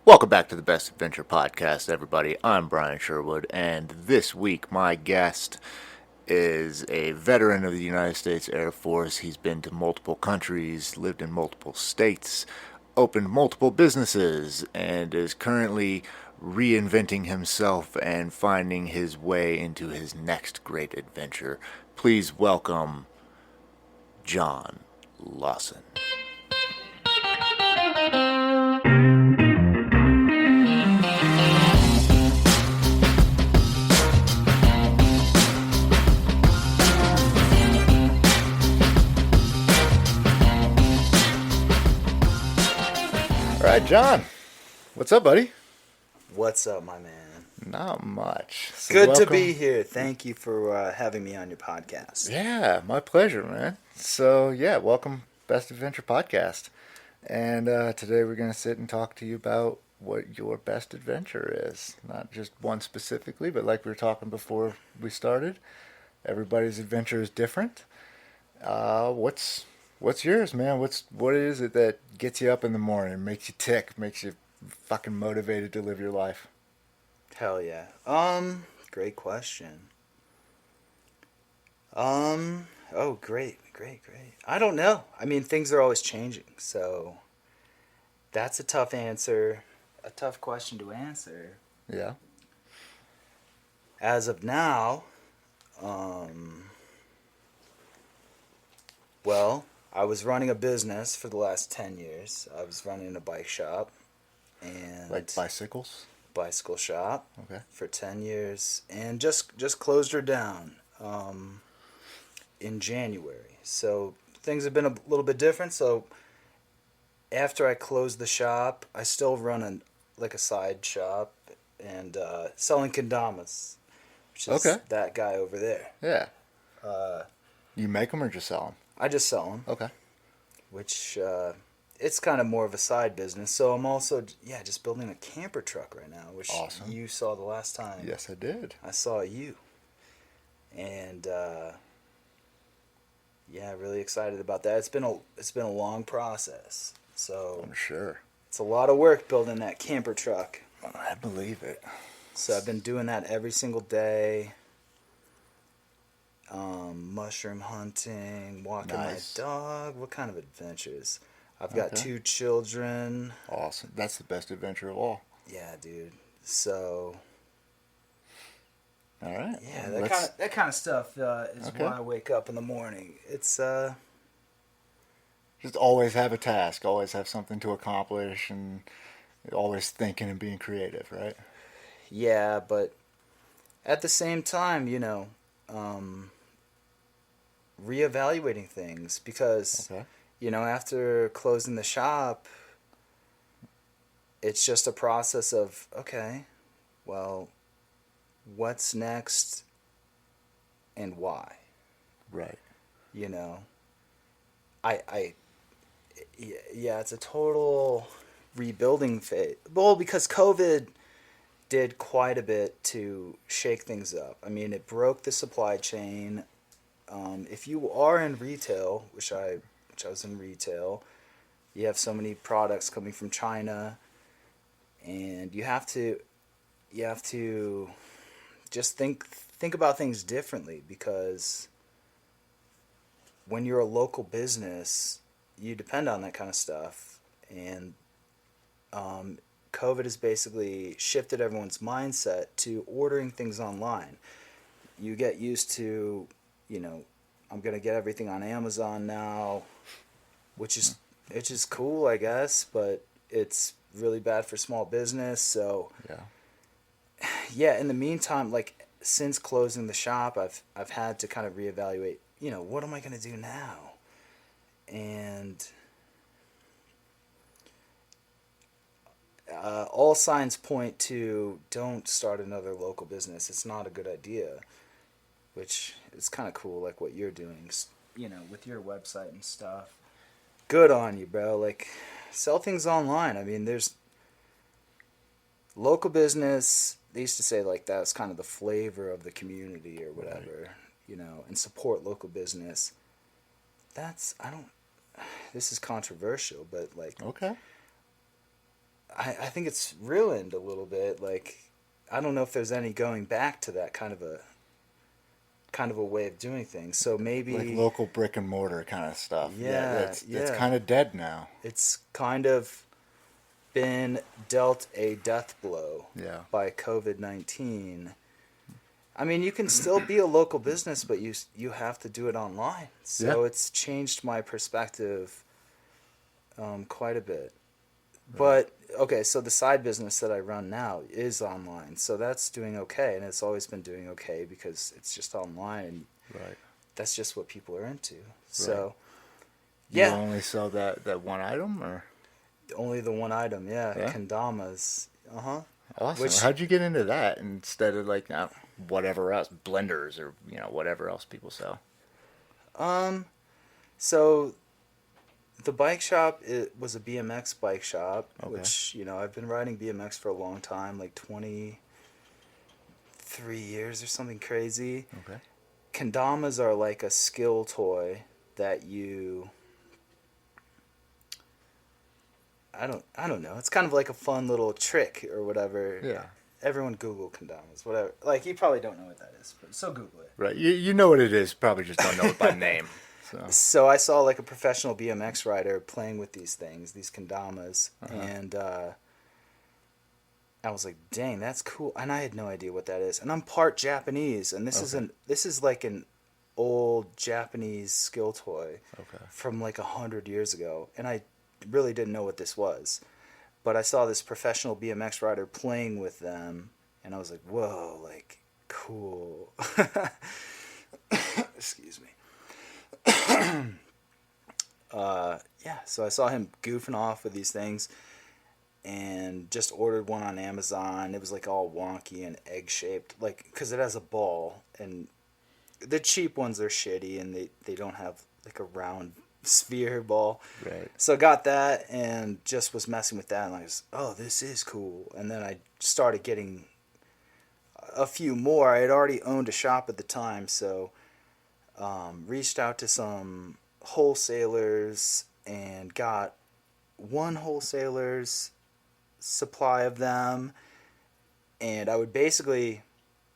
Welcome back to the Best Adventure Podcast, everybody. I'm Brian Sherwood, and this week my guest is a veteran of the United States Air Force. He's been to multiple countries, lived in multiple states, opened multiple businesses, and is currently reinventing himself and finding his way into his next great adventure. Please welcome John Lawson. All right, John. What's up, buddy? What's up, my man? Not much. So Good welcome. to be here. Thank you for having me on your podcast. Yeah, my pleasure, man. So, welcome, Best Adventure Podcast. And today we're going to sit and talk to you about what your best adventure is. Not just one specifically, but like we were talking before we started, everybody's adventure is different. What's yours, man? What is it that gets you up in the morning, makes you tick, makes you fucking motivated to live your life? Hell yeah. Great question. Great. I don't know. I mean, things are always changing, so that's a tough question to answer. Yeah. As of now, well, I was running a business for the last 10 years. I was running a bike shop and Like bicycles? bicycle shop Okay. for 10 years and just closed her down in January. So things have been a little bit different. So after I closed the shop, I still run a side shop and selling kendamas, which is Okay. that guy over there. Yeah. You make them or just sell them? I just sell them. Okay. Which it's kind of more of a side business. So I'm also just building a camper truck right now, which Awesome. you saw the last time. Yes, I did. I saw you, and really excited about that. It's been a long process. So I'm sure. it's a lot of work building that camper truck. I believe it. So I've been doing that every single day. Mushroom hunting, walking Nice. my dog. What kind of adventures? I've got Okay. 2 children. Awesome. That's the best adventure of all. Yeah, dude. So All right. yeah, Let's- that kind of stuff is Okay. why I wake up in the morning. It's Just always have a task, always have something to accomplish, and always thinking and being creative, right? yeah, but at the same time, reevaluating things because Okay. after closing the shop, it's just a process of okay, well, what's next and why? Right. I it's a total rebuilding phase. Well, because COVID did quite a bit to shake things up. I mean, it broke the supply chain. If you are in retail, which I was in retail, you have so many products coming from China, and you have to just think about things differently because when you're a local business, you depend on that kind of stuff, and COVID has basically shifted everyone's mindset to ordering things online. You get used to, I'm gonna get everything on Amazon now, which is cool, I guess, but it's really bad for small business. So Yeah. in the meantime, like since closing the shop, I've had to kind of reevaluate. What am I gonna do now? And all signs point to don't start another local business. It's not a good idea, which is kind of cool, like what you're doing, with your website and stuff. Good on you, bro. Like, sell things online. I mean, there's local business. They used to say, like, that's kind of the flavor of the community or whatever, and support local business. This is controversial, but, like, Okay. I think it's ruined a little bit. Like, I don't know if there's any going back to that kind of a way of doing things. So maybe Like local brick and mortar kind of stuff. yeah, That's yeah. kind of dead now. It's kind of been dealt a death blow Yeah. by COVID-19. I mean, you can still be a local business, but you have to do it online. So Yeah. it's changed my perspective quite a bit. Right. But okay, so the side business that I run now is online, so that's doing okay, and it's always been doing okay because it's just online, and Right. that's just what people are into. Right. So You yeah, only sell that one item, or only the one item, yeah, yeah? kendamas, Awesome. which How'd you get into that instead of like whatever else, blenders or whatever else people sell? um, so the bike shop, it was a BMX bike shop, Okay. which I've been riding BMX for a long time, like 23 years or something crazy. Okay. Kendamas are like a skill toy that you I don't know. It's kind of like a fun little trick or whatever. Yeah. Everyone Google kendamas, whatever. Like, you probably don't know what that is, but so Google it. Right. You know what it is. Probably just don't know it by name. So. So I saw like a professional BMX rider playing with these things, these kendamas, and I was like, "Dang, that's cool!" And I had no idea what that is. And I'm part Japanese, and this is like an old Japanese skill toy Okay. from like 100 years ago, and I really didn't know what this was. But I saw this professional BMX rider playing with them, and I was like, "Whoa, like cool." Excuse me. Yeah, so I saw him goofing off with these things and just ordered one on Amazon. It was like all wonky and egg shaped, like, because it has a ball, and the cheap ones are shitty and they don't have like a round sphere ball. Right. So I got that and just was messing with that, and I was, oh, this is cool. And then I started getting a few more. I had already owned a shop at the time, so reached out to some wholesalers and got one wholesaler's supply of them, and I would basically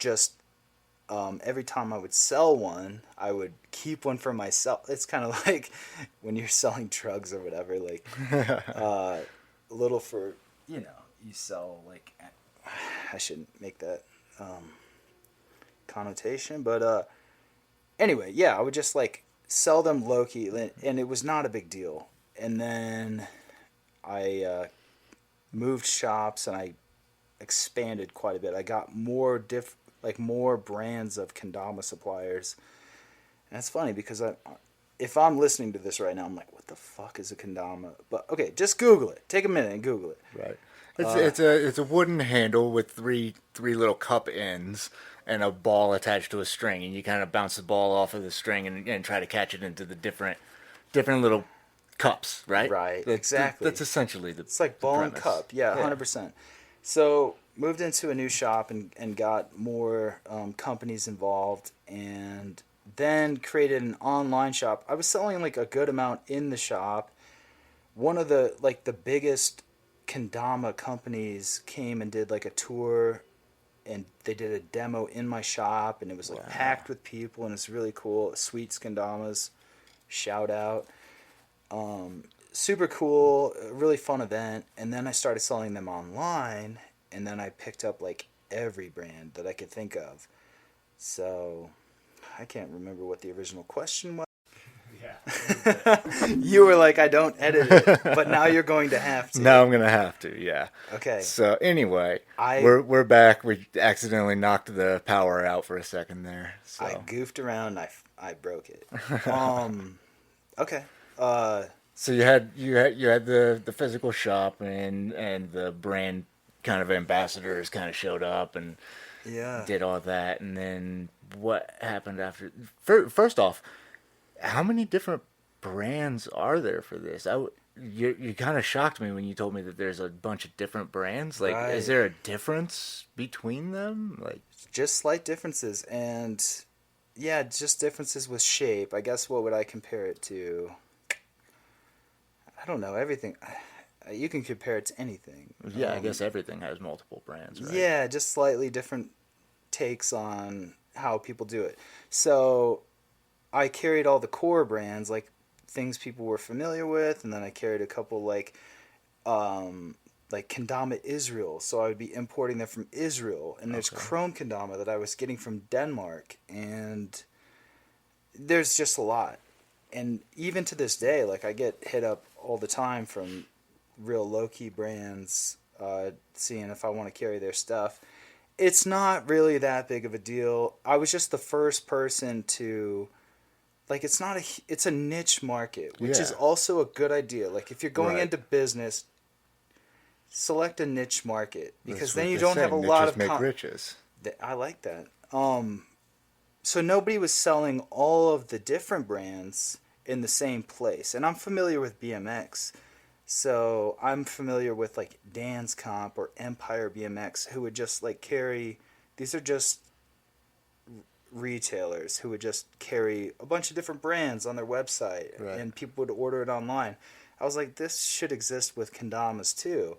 just every time I would sell one, I would keep one for myself. It's kind of like when you're selling drugs or whatever, like a little for you sell like, I shouldn't make that connotation, but anyway, yeah, I would just like sell them low key, and it was not a big deal. And then I moved shops and I expanded quite a bit. I got more brands of kendama suppliers. And that's funny because if I'm listening to this right now, I'm like, what the fuck is a kendama? But okay, just Google it. Take a minute and Google it. Right. It's a wooden handle with three little cup ends and a ball attached to a string, and you kind of bounce the ball off of the string and try to catch it into the different little cups, right? Right, exactly. That's essentially It's like ball and premise. cup. Yeah, 100%. So moved into a new shop and got more companies involved, and then created an online shop. I was selling like a good amount in the shop. One of the biggest kendama companies came and did like a tour, and they did a demo in my shop, and it was like packed with people, and it's really cool. Sweets Kendamas, shout out. Super cool, really fun event. And then I started selling them online, and then I picked up like every brand that I could think of. So I can't remember what the original question was. Yeah. You were like, I don't edit it, but now you're going to have to. Now I'm gonna have to. Yeah. Okay. So anyway, I we're back. We accidentally knocked the power out for a second there. So I goofed around. I broke it. Okay. So you had the physical shop and the brand kind of ambassadors kind of showed up and Yeah. did all that, and then what happened after? First off, how many different brands are there for this? You kind of shocked me when you told me that there's a bunch of different brands. Like, Right. is there a difference between them? Like, Just slight differences, and yeah, just differences with shape. I guess what would I compare it to? I don't know, everything. You can compare it to anything. Yeah, I guess everything has multiple brands, right? Yeah, just slightly different takes on how people do it. So I carried all the core brands, like things people were familiar with, and then I carried a couple like kendama Israel. So I would be importing them from Israel, and there's Okay. chrome kendama that I was getting from Denmark, and there's just a lot. And even to this day, like I get hit up all the time from real low key brands, seeing if I want to carry their stuff. It's not really that big of a deal. I was just the first person to like it's a niche market, which is Yeah. also a good idea. Like if you're going Right. into business, select a niche market That's because then what you they don't say. have a lot Niches of make riches. I like that. So nobody was selling all of the different brands in the same place. And I'm familiar with BMX. So I'm familiar with like Dan's Comp or Empire BMX who would just like carry these are just retailers who would just carry a bunch of different brands on their website Right. and people would order it online. I was like, this should exist with kendamas too.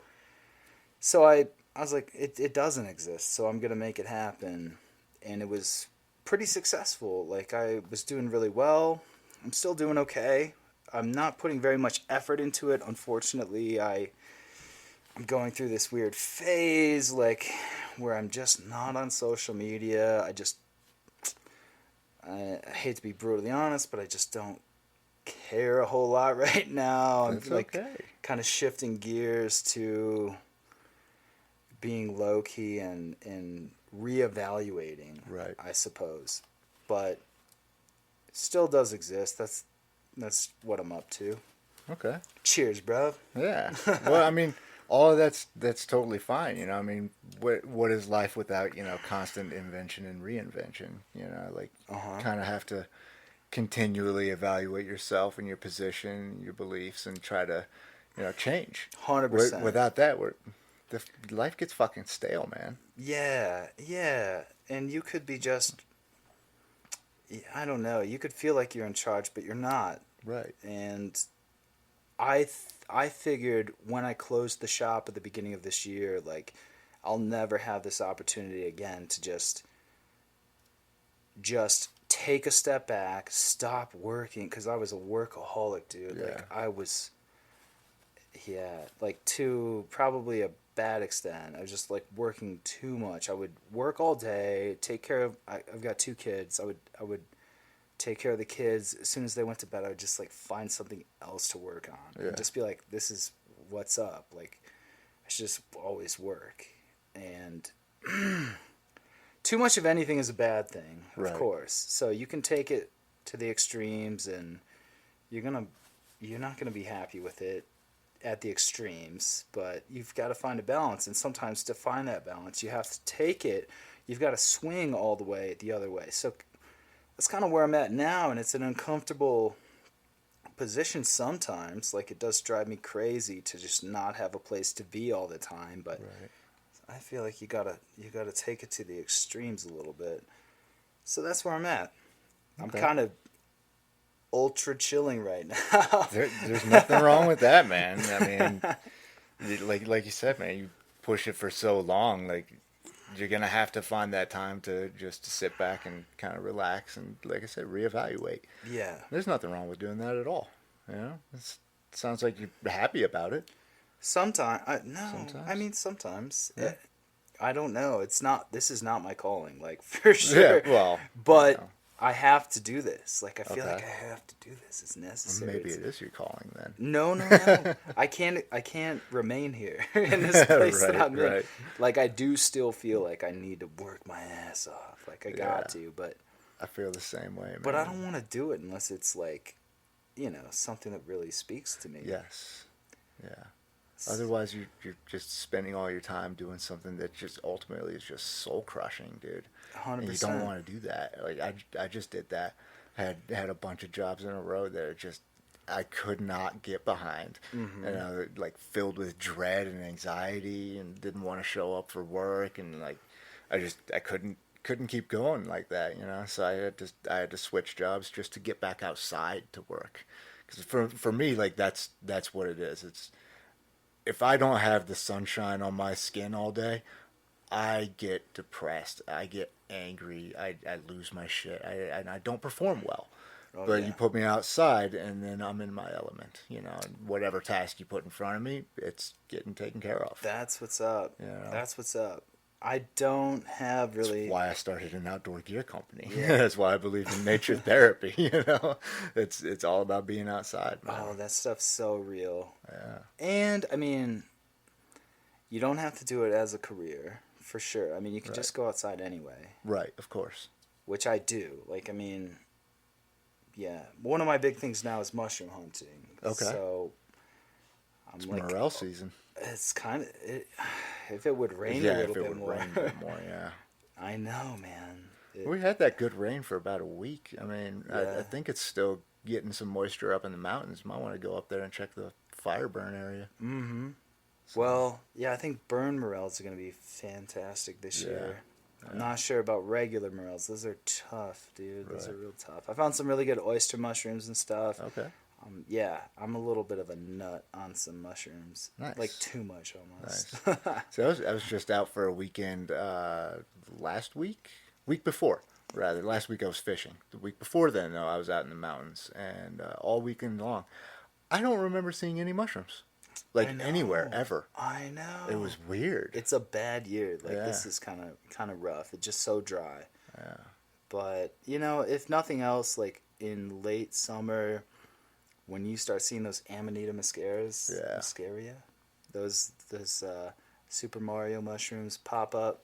So I was like, it doesn't exist, so I'm gonna make it happen. And it was pretty successful. Like I was doing really well. I'm still doing okay. I'm not putting very much effort into it. Unfortunately, I'm going through this weird phase like where I'm just not on social media. I hate to be brutally honest, but I just don't care a whole lot right now. I'm That's like okay. kind of shifting gears to being low key and reevaluating, Right. I suppose. But it still does exist. That's what I'm up to. Okay. Cheers, bro. Yeah. Well, I mean, all of that's totally fine. I mean, what is life without constant invention and reinvention? Like Uh huh. kind of have to continually evaluate yourself and your position, your beliefs, and try to change. 100%. Without that, the life gets fucking stale, man. Yeah, yeah. And you could be just, I don't know. You could feel like you're in charge, but you're not. Right. And I figured when I closed the shop at the beginning of this year, like I'll never have this opportunity again to just take a step back, stop working because I was a workaholic, dude. Yeah. Like I was, yeah, like to probably a bad extent. I was just like working too much. I would work all day, take care of. I've got two kids. I would take care of the kids as soon as they went to bed. I would just like find something else to work on Yeah. and just be like, this is what's up. Like I should just always work and. Too much of anything is a bad thing, of Right. course. So you can take it to the extremes, and you're gonna you're not gonna be happy with it at the extremes. But you've got to find a balance, and sometimes to find that balance, you have to take it. You've got to swing all the way the other way. So that's kind of where I'm at now, and it's an uncomfortable position sometimes. Like it does drive me crazy to just not have a place to be all the time, but. Right. I feel like you gotta take it to the extremes a little bit. So that's where I'm at. I'm Okay. kind of ultra chilling right now. There's nothing wrong with that, man. I mean, like you said, man, you push it for so long, like you're gonna have to find that time to just sit back and kind of relax and, like I said, reevaluate. Yeah. There's nothing wrong with doing that at all. It sounds like you're happy about it. Sometimes no. Sometimes. I mean sometimes. Yeah. I don't know. It's not. This is not my calling. Like for sure. Yeah, well, But I have to do this. Like I feel Okay. like I have to do this. It's necessary. maybe it is your calling then. No, no, no. I can't remain here in this place that Right, I'm in. right. Like I do still feel like I need to work my ass off. Like I got Yeah. to, but I feel the same way, man. but I don't want to do it unless it's like, something that really speaks to me. Yes. Yeah. Otherwise, you're just spending all your time doing something that just ultimately is just soul crushing, dude. 100%. And you don't want to do that. Like I just did that. I had a bunch of jobs in a row that are just I could not get behind, and I was like filled with dread and anxiety, and didn't want to show up for work, and like I couldn't keep going like that, So I had to switch jobs just to get back outside to work, because for me, like that's what it is. if I don't have the sunshine on my skin all day, I get depressed. I get angry. I lose my shit. And I don't perform well. Oh But you yeah. put me outside, and then I'm in my element. And whatever task you put in front of me, it's getting taken care of. That's what's up. You know? That's what's up. I don't have That's really. why I started an outdoor gear company. Yeah. That's why I believe in nature therapy. It's all about being outside, man. Oh, that stuff's so real. Yeah. And I mean, you don't have to do it as a career for sure. I mean, you can Right. just go outside anyway, Right. Of course. which I do. Like, I mean, yeah. One of my big things now is mushroom hunting. Okay. So I'm It's like, morel season. it's kind of if it would rain Yeah, a little if it bit would more. rain a bit more, yeah. I know, man. We had that good rain for about a week. I mean, Yeah. I think it's still getting some moisture up in the mountains. Might want to go up there and check the fire burn area. Mm-hmm. So, Well, yeah, I think burn morels are going to be fantastic this Yeah. year. I'm Yeah. not sure about regular morels. Those are tough, dude. Those Right. are real tough. I found some really good oyster mushrooms and stuff. Okay. Yeah, I'm a little bit of a nut on some mushrooms. Nice. Like too much almost. So I was just out for a weekend last week before, rather. Last week I was fishing. The week before then, though, I was out in the mountains, and all weekend long, I don't remember seeing any mushrooms, like I know. anywhere ever. I know. It was weird. It's a bad year. Like Yeah. this is kind of rough. It's just so dry. Yeah. But if nothing else, like in late summer, when you start seeing those Amanita muscaria, those Super Mario mushrooms pop up,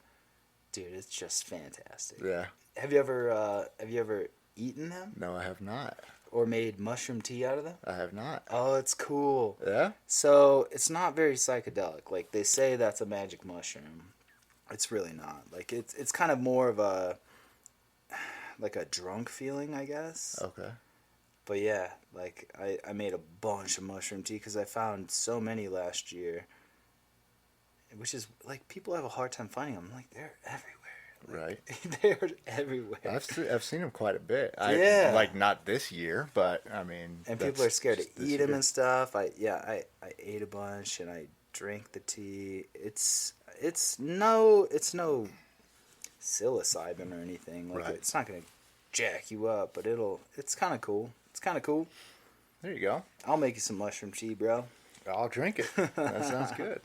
dude, it's just fantastic. Yeah. Have you ever eaten them No, I have not. or made mushroom tea out of them? I have not. Oh, it's cool. Yeah. So it's not very psychedelic. Like they say that's a magic mushroom. It's really not. Like it's kind of more of a drunk feeling, I guess. Okay. But yeah, like I made a bunch of mushroom tea because I found so many last year. Which is like people have a hard time finding them. Like they're everywhere. Right. They're everywhere. I've seen them quite a bit. Yeah. Like not this year, but I mean. And people are scared to just this eat them year. and stuff. I ate a bunch and I drank the tea. It's no psilocybin or anything. Like Right. it's not gonna jack you up, but it's kind of cool. It's kind of cool. There you go. I'll make you some mushroom tea, bro. I'll drink it. That sounds good.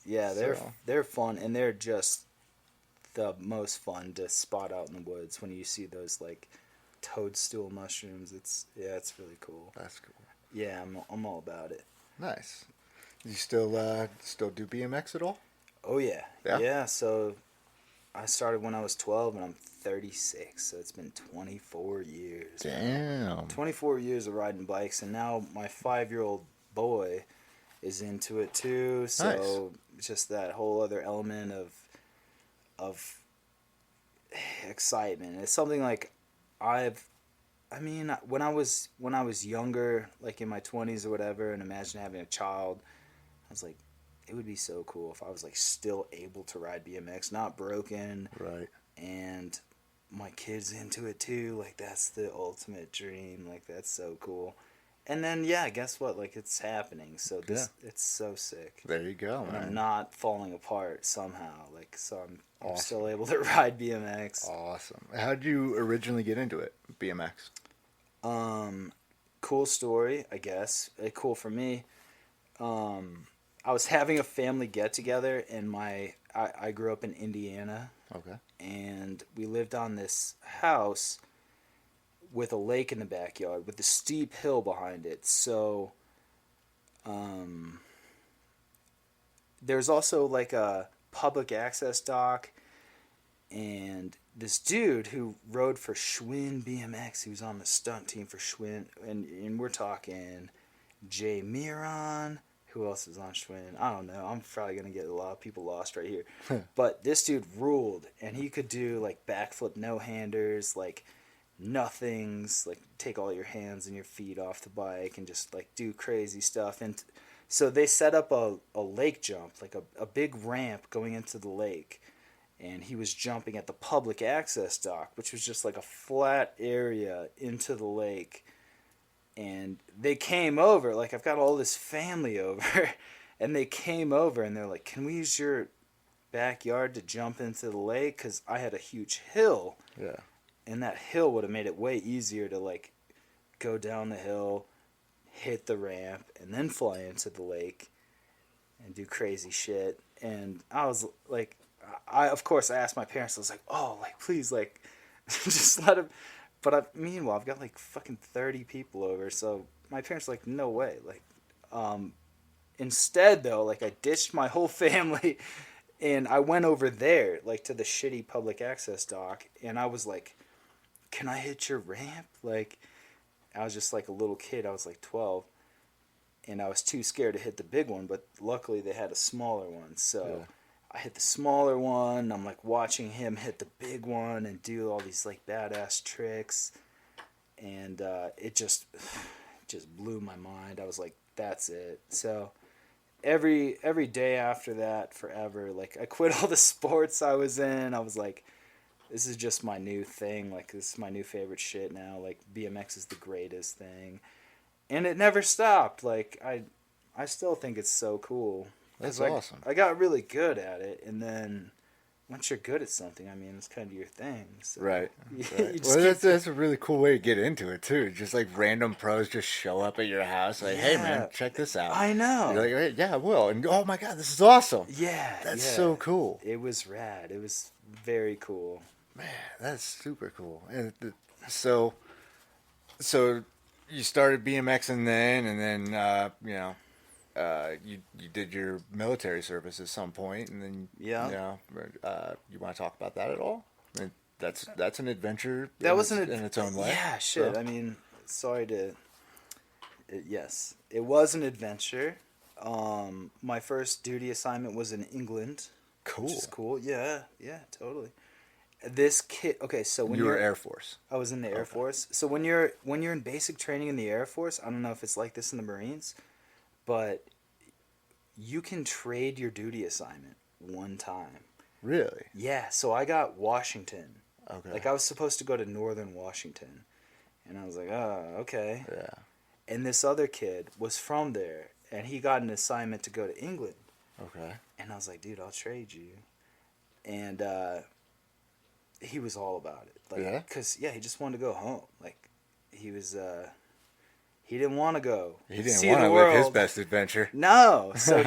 Yeah, So- they're fun and they're just the most fun to spot out in the woods when you see those like toadstool mushrooms. It's really cool. That's cool. Yeah, I'm all about it. Nice. You still do BMX at all? Oh yeah. Yeah? Yeah, so I started when I was 12 and I'm 36, so it's been 24 years. Damn. 24 years of riding bikes, and now my 5-year-old boy is into it too. So just that whole other element of excitement. It's something like when I was younger, like in my 20s or whatever, and imagine having a child, I was like, it would be so cool if I was like still able to ride BMX, not broken, Right. and my kid's into it too. Like that's the ultimate dream. Like that's so cool. And then yeah, guess what? Like it's happening. So it's so sick. There you go, And man. I'm not falling apart somehow. Like so I'm Awesome. still able to ride BMX. Awesome. How did you originally get into it? BMX. Cool story, I guess. Cool for me. I was having a family get together, and I grew up in Indiana, Okay. and we lived on this house with a lake in the backyard with a steep hill behind it. So, there's also like a public access dock, and this dude who rode for Schwinn BMX, he was on the stunt team for Schwinn, and we're talking Jay Miron. Who else is on Schwinn? I don't know. I'm probably going to get a lot of people lost right here. But this dude ruled, and he could do like backflip no-handers, like nothings, like take all your hands and your feet off the bike and just like do crazy stuff. And so they set up a lake jump, like a big ramp going into the lake. And he was jumping at the public access dock, which was just like a flat area into the lake. And they came over, like I've got all this family over, And they came over and they're like, "Can we use your backyard to jump into the lake?" Because I had a huge hill. Yeah. And that hill would have made it way easier to, like, go down the hill, hit the ramp, and then fly into the lake and do crazy shit. And I was like, of course, I asked my parents, I was like, "Oh, like, please, like, just let him." But meanwhile, I've got, like, fucking 30 people over. So my parents were like, "No way." Like, instead, though, like, I ditched my whole family and I went over there, like, to the shitty public access dock. And I was like, "Can I hit your ramp?" Like, I was just like a little kid. I was like 12. And I was too scared to hit the big one, but luckily they had a smaller one. So I hit the smaller one. I'm like watching him hit the big one and do all these like badass tricks. And it just blew my mind. I was like, that's it. So every day after that, forever, like, I quit all the sports I was in. I was like, this is just my new thing. Like, this is my new favorite shit now. Like, BMX is the greatest thing. And it never stopped. Like, I still think it's so cool. That's awesome. I got really good at it. And then once you're good at something, I mean, it's kind of your thing. So Right. Well, That's a really cool way to get into it, too. Just like random pros just show up at your house. Like, hey, man, check this out. I know. You're like, hey, yeah, I will. And oh, my God, this is awesome. Yeah. That's so cool. It was rad. It was very cool. Man, that's super cool. And so you started BMXing then, and then you did your military service at some point, and then you want to talk about that at all? I mean, that's an adventure. That was in its own way. Yeah, shit. So. I mean, yes, it was an adventure. My first duty assignment was in England. Cool. Which is cool. Yeah, totally. This kid. Okay, so when you were Air Force. I was in the Air Force. So when you're in basic training in the Air Force, I don't know if it's like this in the Marines, but you can trade your duty assignment one time. Really? Yeah. So I got Washington. Okay. Like, I was supposed to go to Northern Washington, and I was like, oh, okay. Yeah. And this other kid was from there, and he got an assignment to go to England. Okay. And I was like, dude, I'll trade you. And he was all about it. Like, yeah? Because, he just wanted to go home. Like, he was, he didn't want to go. He didn't want to live his best adventure. No. So,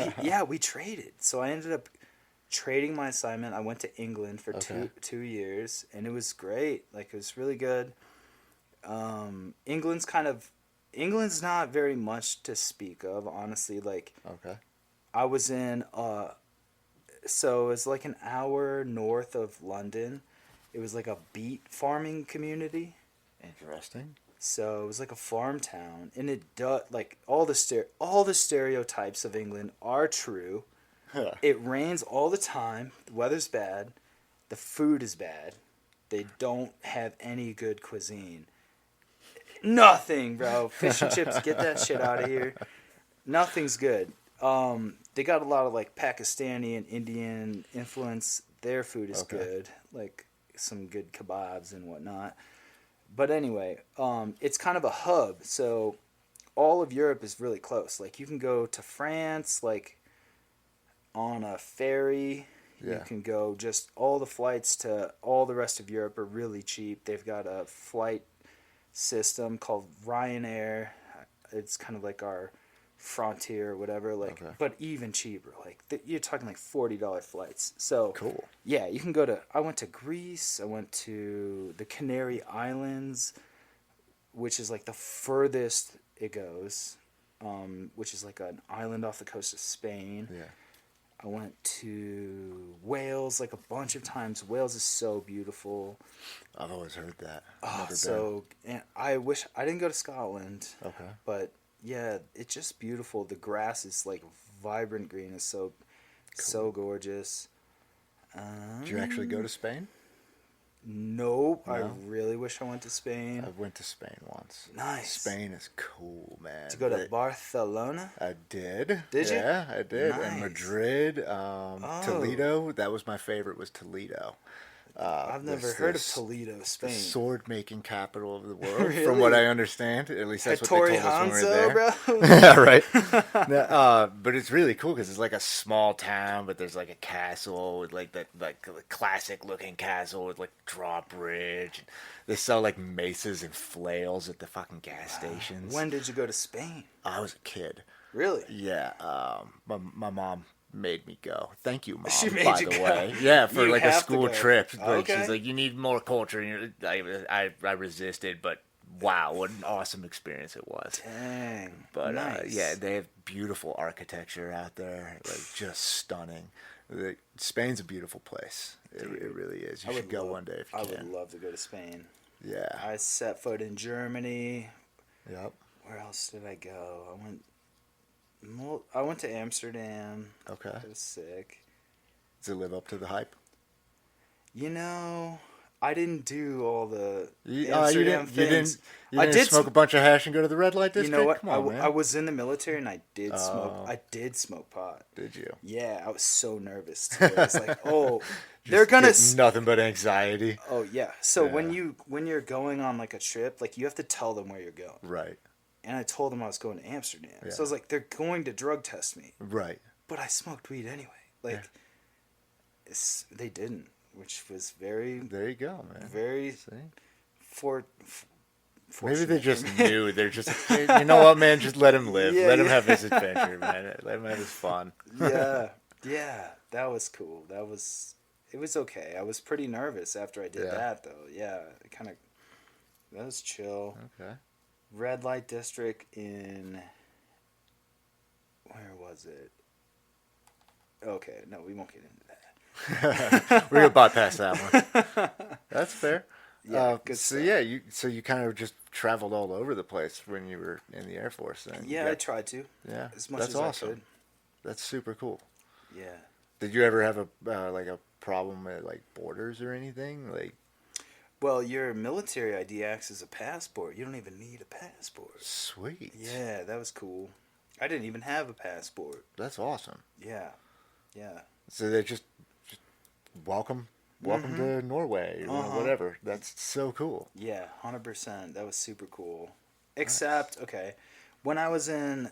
we traded. So I ended up trading my assignment. I went to England for 2 years, and it was great. Like, it was really good. England's not very much to speak of, honestly. Like, I was in, so it was like an hour north of London. It was like a beet farming community. Interesting. So it was like a farm town, and it does, like, all the stereotypes of England are true. It rains all the time. The weather's bad. The food is bad. They don't have any good cuisine. Nothing, bro. Fish and chips, get that shit out of here. Nothing's good. They got a lot of, like, Pakistani and Indian influence. Their food is good. Like, some good kebabs and whatnot. But anyway, it's kind of a hub. So all of Europe is really close. Like, you can go to France, like, on a ferry. You can go, just all the flights to all the rest of Europe are really cheap. They've got a flight system called Ryanair. It's kind of like our Frontier or whatever, like, but even cheaper. Like, you're talking like $40 flights. So cool. Yeah, you can go to. I went to Greece. I went to the Canary Islands, which is like the furthest it goes, which is like an island off the coast of Spain. Yeah. I went to Wales like a bunch of times. Wales is so beautiful. I've always heard that. And I wish I didn't go to Scotland. Okay. But yeah, it's just beautiful. The grass is like vibrant green. It's so gorgeous. Did you actually go to Spain? Nope. No? I really wish I went to Spain. I went to Spain once. Nice. Spain is cool, man. Did you go to Barcelona? I did. Did you? Yeah, I did. Nice. And Madrid, Toledo. That was my favorite, was Toledo. I've never heard of Toledo, Spain. The sword-making capital of the world, Really? from what I understand. At least that's what they Hattori told us when we were Hanzo, there. bro. Yeah, right. But it's really cool because it's like a small town, but there's like a castle with like that like classic-looking castle with like drawbridge. They sell like maces and flails at the fucking gas stations. When did you go to Spain? I was a kid. Really? Yeah. My mom made me go. Thank you, Mom. She made by you the go. way, yeah, for You like a have to school go. trip. Like Okay. she's like, you need more culture. And I resisted, but wow, what an awesome experience it was. Dang. But nice. yeah, they have beautiful architecture out there, like just stunning. Spain's a beautiful place. It really is. You should go one day if you can. I would love to go to Spain. Yeah. I set foot in Germany. Yep. Where else did I go? I went to Amsterdam. Okay. It was sick. Does it live up to the hype? You know, I didn't do all the You Amsterdam things. You didn't smoke a bunch of hash and go to the red light district? You know what? Come on, man. I was in the military and I did smoke. I did smoke pot. Did you? Yeah, I was so nervous too. I was like, oh, they're gonna nothing but anxiety. Oh yeah. So when you're going on like a trip, like you have to tell them where you're going. Right. And I told them I was going to Amsterdam. Yeah. So I was like, they're going to drug test me. Right. But I smoked weed anyway. Like, they didn't, which was very. There you go, man. Very. See? Fortunate. Maybe they just knew. They're just, you know what, man? Just let him live. Let him have his adventure, man. Let him have his fun. Yeah. That was cool. It was okay. I was pretty nervous after I did that, though. Yeah. That was chill. Okay. Red light district in. Where was it? Okay, no, we won't get into that. We're gonna bypass that one. That's fair. Yeah, good so stuff. yeah, you kind of just traveled all over the place when you were in the Air Force. Then Yeah, I tried to. Yeah, as much that's as awesome. I could. That's super cool. Yeah. Did you ever have a problem at like borders or anything like? Well, your military ID acts as a passport. You don't even need a passport. Sweet. Yeah, that was cool. I didn't even have a passport. That's awesome. Yeah. So they just welcome to Norway or whatever. That's so cool. Yeah, 100%. That was super cool. Except, okay, when I was in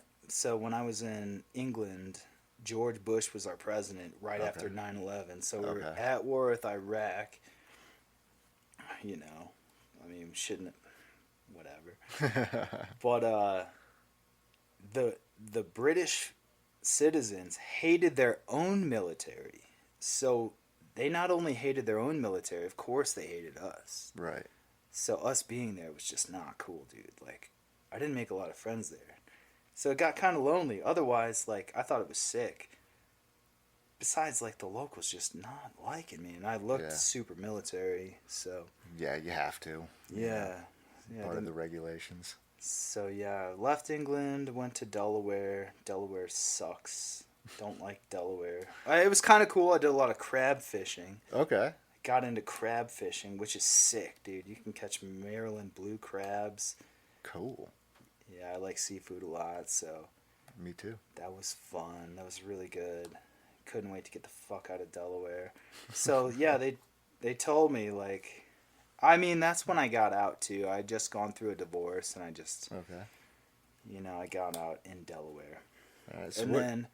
England, George Bush was our president right after 9/11. So we were at war with Iraq. You know, I mean, shouldn't, whatever. But the British citizens hated their own military. So they not only hated their own military, of course they hated us. Right. So us being there was just not cool, dude. Like, I didn't make a lot of friends there. So it got kind of lonely. Otherwise, like, I thought it was sick. Besides, like, the locals just not liking me. And I looked super military, so. Yeah, you have to. Yeah. Part of the regulations. So, yeah, left England, went to Delaware. Delaware sucks. Don't like Delaware. It was kind of cool. I did a lot of crab fishing. Okay. Got into crab fishing, which is sick, dude. You can catch Maryland blue crabs. Cool. Yeah, I like seafood a lot, so. Me too. That was fun. That was really good. Couldn't wait to get the fuck out of Delaware. So, yeah, they told me, like, I mean, that's when I got out, too. I had just gone through a divorce, and I just, I got out in Delaware. All right, so and then,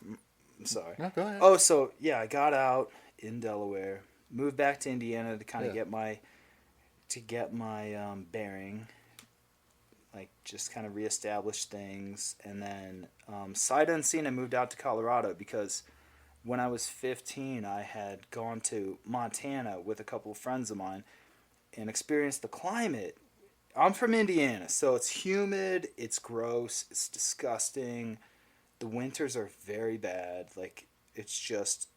I'm sorry. No, go ahead. Oh, so, yeah, I got out in Delaware, moved back to Indiana to kind of get my bearing, like, just kind of reestablish things. And then, sight unseen, I moved out to Colorado because when I was 15, I had gone to Montana with a couple of friends of mine and experienced the climate. I'm from Indiana, so it's humid, it's gross, it's disgusting. The winters are very bad. Like, it's just,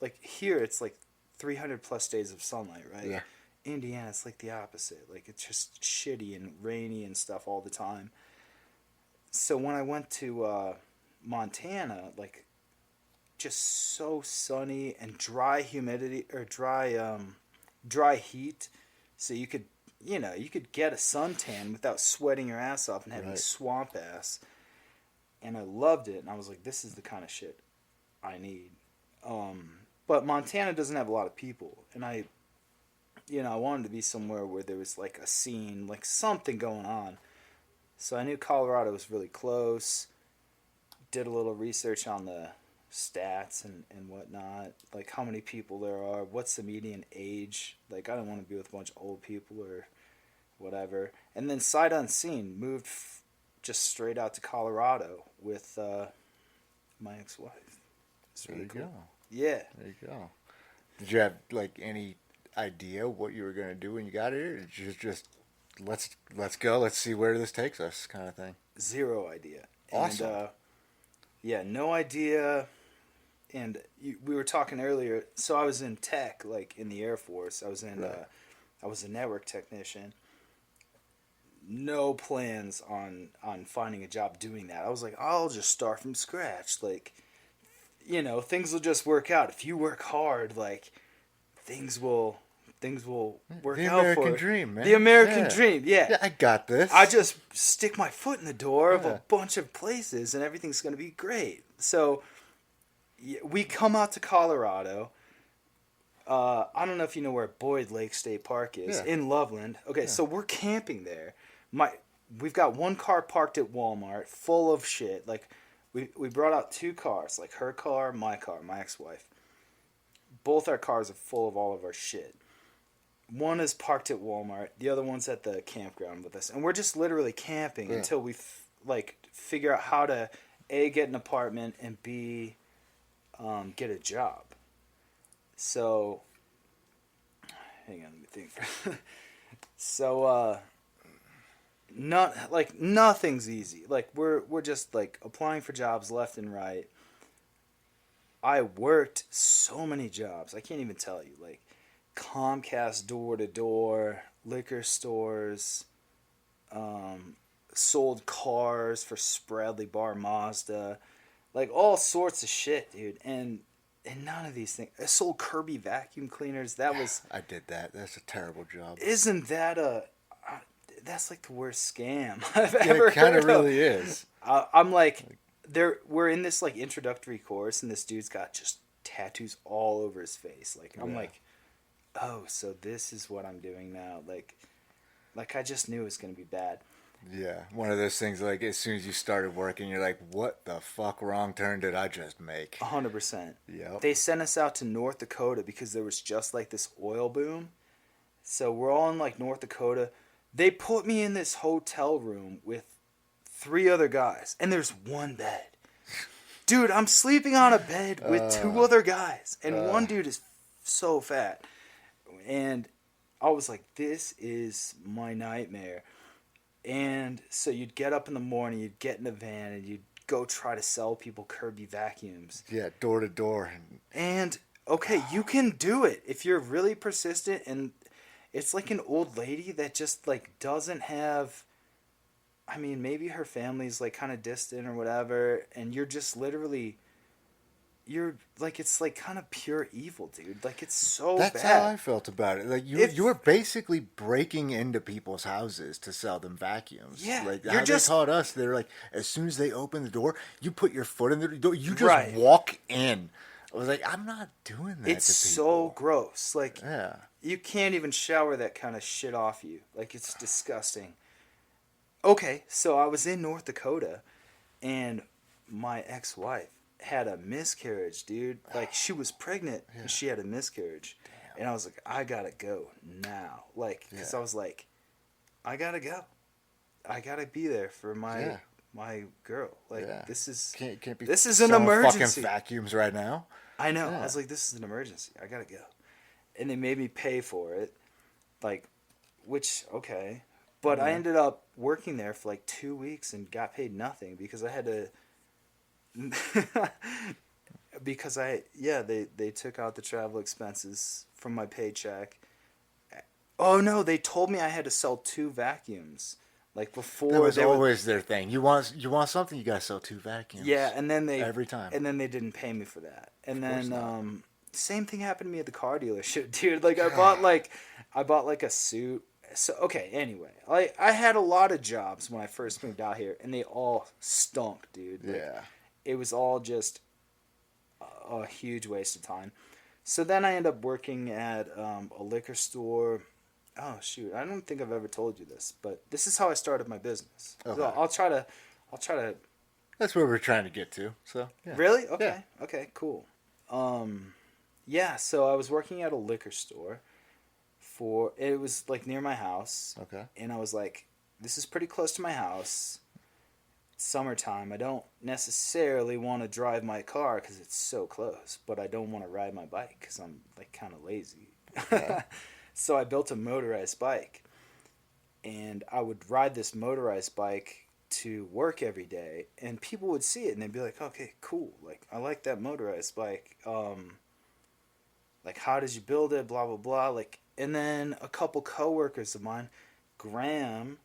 like here it's like 300 plus days of sunlight, right? Yeah. Indiana, it's like the opposite. Like, it's just shitty and rainy and stuff all the time. So when I went to Montana, like, just so sunny and dry humidity, or dry heat, so you could get a suntan without sweating your ass off and having swamp ass. And I loved it, and I was like, this is the kind of shit I need. But Montana doesn't have a lot of people, and I wanted to be somewhere where there was like a scene, like something going on. So I knew Colorado was really close. Did a little research on the stats and whatnot, like how many people there are, what's the median age. Like I don't want to be with a bunch of old people or whatever. And then sight unseen, moved just straight out to Colorado with my ex-wife. It's There really you cool. go. Yeah. There you go. Did you have like any idea what you were gonna do when you got here? Did you just let's go, let's see where this takes us, kind of thing? Zero idea. Awesome. And yeah, no idea. And we were talking earlier. So I was in tech, like in the Air Force. Right. I was a network technician. No plans on finding a job doing that. I was like, I'll just start from scratch. Like, things will just work out if you work hard. Like, things will work The out American for you. dream, man. The American Yeah. dream, yeah. Yeah, I got this. I just stick my foot in the door of Yeah. a bunch of places, and everything's gonna be great. So we come out to Colorado. I don't know if you know where Boyd Lake State Park is, Yeah. in Loveland. Okay, Yeah. so we're camping there. We've got one car parked at Walmart, full of shit. Like, we brought out two cars, like her car, my ex-wife. Both our cars are full of all of our shit. One is parked at Walmart, the other one's at the campground with us, and we're just literally camping until we figure out how to A, get an apartment, and B, get a job. So, hang on, let me think. So, nothing's easy. Like we're just like applying for jobs left and right. I worked so many jobs. I can't even tell you. Like Comcast door to door, liquor stores, sold cars for Spradley Bar Mazda, like all sorts of shit, dude. And none of these things. I sold Kirby vacuum cleaners. That was. I did that. That's a terrible job. Isn't that that's like the worst scam I've Yeah, ever it kind heard of really is. I'm like, we're in this like introductory course, and this dude's got just tattoos all over his face. Like I'm like, oh, so this is what I'm doing now. Like I just knew it was gonna be bad. Yeah, one of those things like as soon as you started working, you're like, what the fuck wrong turn did I just make? 100%. Yep. They sent us out to North Dakota because there was just like this oil boom. So we're all in like North Dakota. They put me in this hotel room with 3 other guys, and there's one bed. Dude, I'm sleeping on a bed with 2 other guys, and one dude is so fat. And I was like, this is my nightmare. And so you'd get up in the morning, you'd get in the van, and you'd go try to sell people Kirby vacuums. Yeah, door to door. And, okay, you can do it if you're really persistent, and it's like an old lady that just, like, doesn't have... I mean, maybe her family's, like, kind of distant or whatever, and you're just literally... You're, like, it's, like, kind of pure evil, dude. Like, it's so That's bad. how I felt about it. Like you were basically breaking into people's houses to sell them vacuums. Yeah, like you're how just- they taught us. They're like, as soon as they open the door, you put your foot in the door. You just Right. walk in. I was like, I'm not doing that. It's to so people. gross. Like, Yeah. you can't even shower that kind of shit off you. Like, it's disgusting. Okay, so I was in North Dakota, and my ex-wife had a miscarriage, dude. Like, she was pregnant, and she had a miscarriage. Damn. And I was like, I gotta go now. Like, because I was like, I gotta go. I gotta be there for my my girl. Like, this is can't be. this is an selling emergency. Fucking vacuums right now. I know. Yeah. I was like, this is an emergency. I gotta go. And they made me pay for it. Like, which, okay. But I ended up working there for like 2 weeks and got paid nothing because I had to... because they took out the travel expenses from my paycheck. Oh no, they told me I had to sell 2 vacuums. Like before That was always their thing. You want something, you gotta sell 2 vacuums. Yeah, and then every time. And then they didn't pay me for that. And then same thing happened to me at the car dealership, dude. Like I bought like a suit. So okay, anyway, I had a lot of jobs when I first moved out here, and they all stunk, dude. Like, Yeah. it was all just a huge waste of time. So then I end up working at a liquor store. Oh shoot, I don't think I've ever told you this, but this is how I started my business. So Okay. I'll try to. That's where we're trying to get to. So yeah. Really? Yeah. Okay. Okay. Cool. Yeah. So I was working at a liquor store it was like near my house, Okay. and I was like, this is pretty close to my house. It's summertime. I don't necessarily want to drive my car because it's so close, but I don't want to ride my bike because I'm like kind of lazy. Okay. So I built a motorized bike, and I would ride this motorized bike to work every day, and people would see it and they'd be like, okay, cool, like I like that motorized bike. Like, how did you build it, blah blah blah, like. And then a couple coworkers of mine, Graham,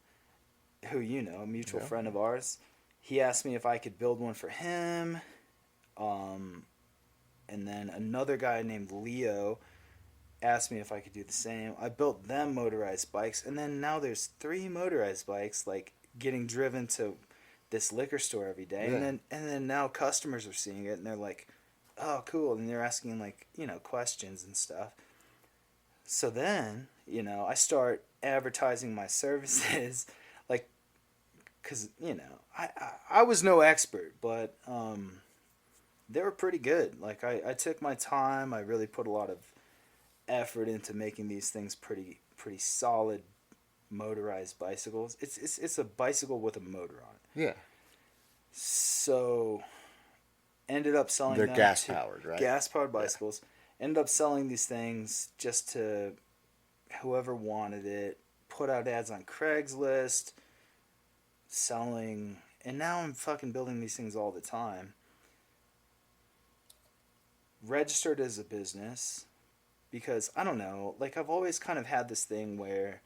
who you know, a mutual Yeah. friend of ours, he asked me if I could build one for him. um, and then another guy named Leo asked me if I could do the same. I built them motorized bikes, and then now there's 3 motorized bikes like getting driven to this liquor store every day. Yeah. And then now customers are seeing it and they're like, "Oh, cool." And they're asking like, questions and stuff. So then, I start advertising my services like cuz I was no expert, but they were pretty good. Like I took my time. I really put a lot of effort into making these things pretty solid motorized bicycles. It's a bicycle with a motor on it. Yeah. So ended up selling They're them gas to powered, right? gas powered bicycles. Ended up selling these things just to whoever wanted it. Put out ads on Craigslist, selling, and now I'm fucking building these things all the time. Registered as a business because I don't know, like I've always kind of had this thing where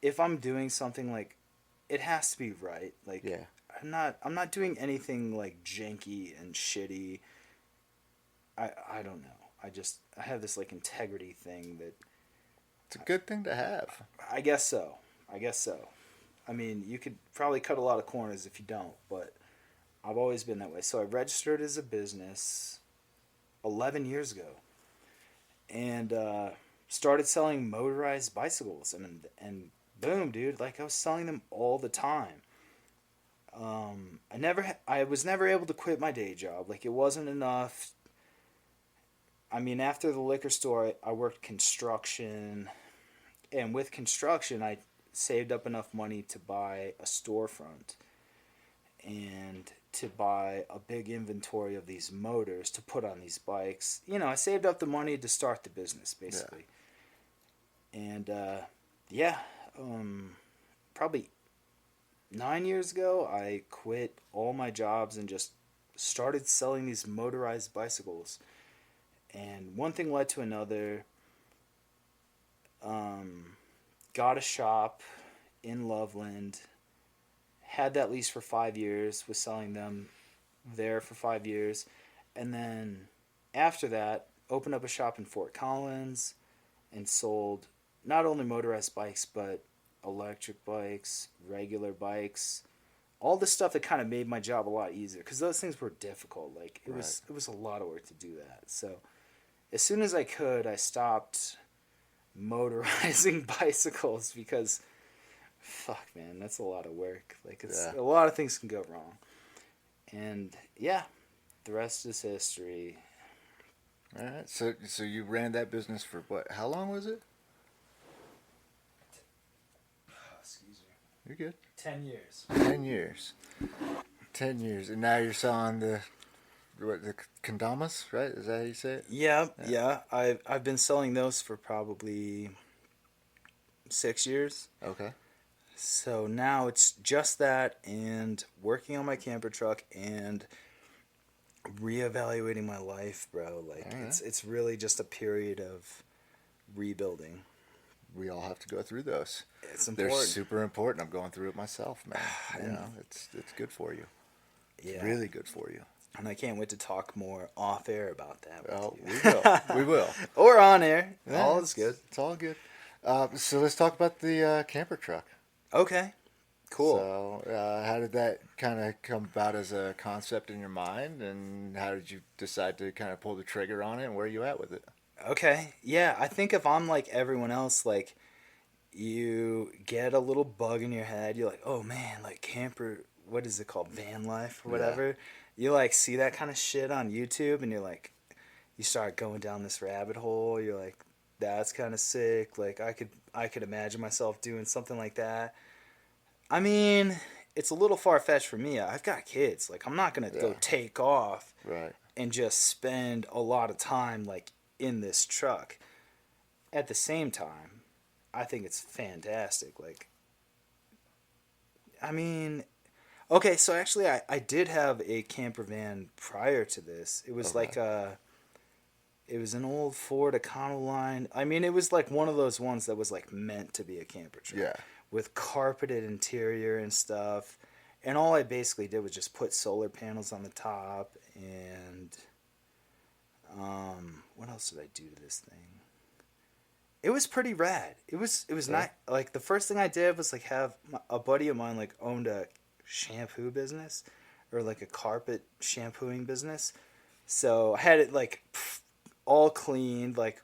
if I'm doing something, like it has to be right. Like Yeah. I'm not doing anything like janky and shitty. I don't know. I have this like integrity thing that It's a good thing to have. I guess so. I guess so. I mean, you could probably cut a lot of corners if you don't, but I've always been that way. So I registered as a business 11 years ago and started selling motorized bicycles, and boom, dude, like I was selling them all the time. I was never able to quit my day job. Like it wasn't enough. I mean, after the liquor store, I worked construction, and with construction, I saved up enough money to buy a storefront and to buy a big inventory of these motors to put on these bikes. I saved up the money to start the business, basically. Yeah. And yeah, probably 9 years ago, I quit all my jobs and just started selling these motorized bicycles. And one thing led to another. Got a shop in Loveland. Had that lease for 5 years. Was selling them there for 5 years. And then after that, opened up a shop in Fort Collins and sold not only motorized bikes, but electric bikes, regular bikes, all the stuff that kind of made my job a lot easier because those things were difficult. Like it was a lot of work to do that. So as soon as I could, I stopped motorizing bicycles because fuck, man, that's a lot of work. Like a lot of things can go wrong. And yeah, the rest is history. All right. So you ran that business for what? How long was it? Excuse me. You're good. 10 years. 10 years. 10 years. And now you're selling the kendamas, right? Is that how you say it? Yeah. I've been selling those for probably 6 years. Okay. So now it's just that and working on my camper truck and reevaluating my life, bro. Like it's really just a period of rebuilding. We all have to go through those. It's important. They're super important. I'm going through it myself, man. It's good for you. It's really good for you. And I can't wait to talk more off air about that. Well, we will. We will. Or on air. Yeah, all is good. It's all good. So let's talk about the camper truck. Okay. Cool. So how did that kind of come about as a concept in your mind, and how did you decide to kind of pull the trigger on it, and where are you at with it? Okay. Yeah, I think if I'm like everyone else, like you get a little bug in your head, you're like, oh man, like camper, what is it called? Van life or Yeah. whatever. You like see that kind of shit on YouTube and you're like, you start going down this rabbit hole. You're like, that's kind of sick. Like I could imagine myself doing something like that. I mean, it's a little far fetched for me. I've got kids. Like I'm not gonna go Yeah. take off Right. and just spend a lot of time like in this truck. At the same time, I think it's fantastic. Like, I mean, okay, so actually, I did have a camper van prior to this. It was Okay. like it was an old Ford Econoline. I mean, it was like one of those ones that was like meant to be a camper truck Yeah. with carpeted interior and stuff. And all I basically did was just put solar panels on the top and what else did I do to this thing? It was pretty rad. It was Yeah. not like the first thing I did was like have a buddy of mine like owned a shampoo business or like a carpet shampooing business. So I had it like all cleaned like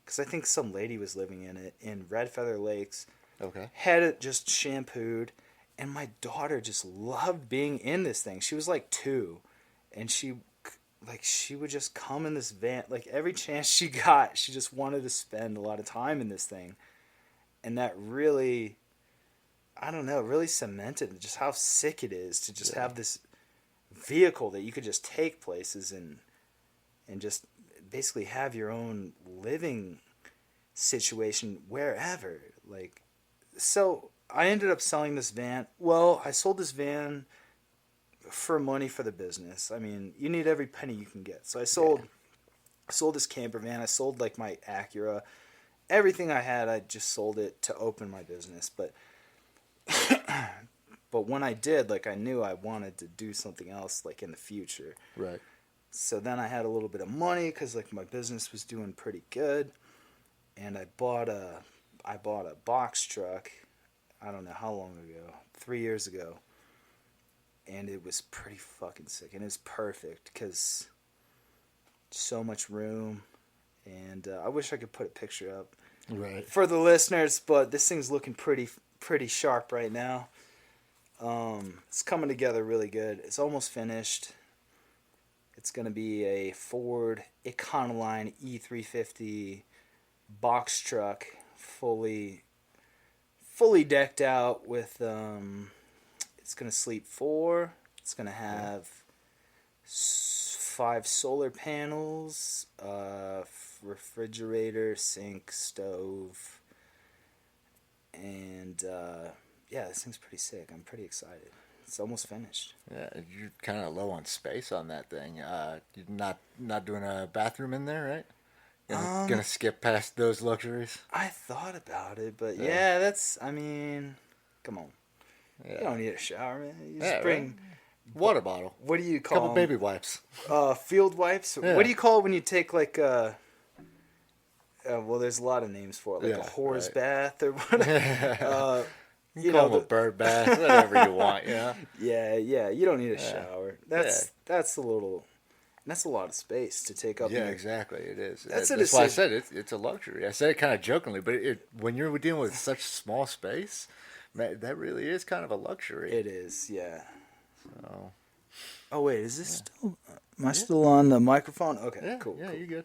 because I think some lady was living in it in Red Feather Lakes. Okay. Had it just shampooed, and my daughter just loved being in this thing. She was like 2, and she would just come in this van like every chance she got. She just wanted to spend a lot of time in this thing, and that really, I don't know, really cemented just how sick it is to just Yeah. have this vehicle that you could just take places and just basically have your own living situation wherever. Like, so I ended up selling this van. Well, I sold this van for money for the business. I mean, you need every penny you can get. So Yeah. I sold this camper van. I sold like my Acura. Everything I had, I just sold it to open my business. But when I did, like I knew I wanted to do something else like in the future. Right. So then I had a little bit of money cuz like my business was doing pretty good, and I bought a box truck. I don't know how long ago. 3 years ago. And it was pretty fucking sick, and it was perfect cuz so much room, and I wish I could put a picture up Right. for the listeners, but this thing's looking pretty sharp right now. It's coming together really good. It's almost finished. It's gonna be a Ford Econoline E350 box truck, fully decked out with. It's gonna sleep 4. It's gonna Yeah. have 5 solar panels, refrigerator, sink, stove, and yeah, this thing's pretty sick. I'm pretty excited. It's almost finished. Yeah. You're kind of low on space on that thing. You're not doing a bathroom in there, right? Gonna Um, skip past those luxuries. I thought about it, but Yeah. yeah, that's. I mean, come on. You Yeah. don't need a shower, man. You Yeah. just Right. bring. Water bottle. What do you Couple call them? baby wipes. Field wipes. What Yeah. do you call it when you take like well, there's a lot of names for it, like a Yeah. whore's Right. bath or whatever. Uh, You you call know, them a bird bath, whatever you want. Yeah. yeah. You don't need a Yeah. shower. That's a little. That's a lot of space to take up. Yeah, in your, exactly. It is. that's a That's why I decision. said it's a luxury. I said it kind of jokingly, but when you're dealing with such small space, that really is kind of a luxury. It is, yeah. So, Oh wait, is this yeah. still? Am I Yeah. still on the microphone? Okay, Yeah, cool. yeah, Cool. you're good.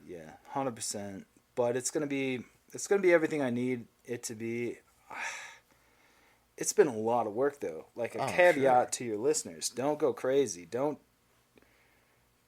Yeah, 100%. But it's gonna be everything I need it to be. It's been a lot of work though. Like a Oh, caveat sure. to your listeners: don't go crazy.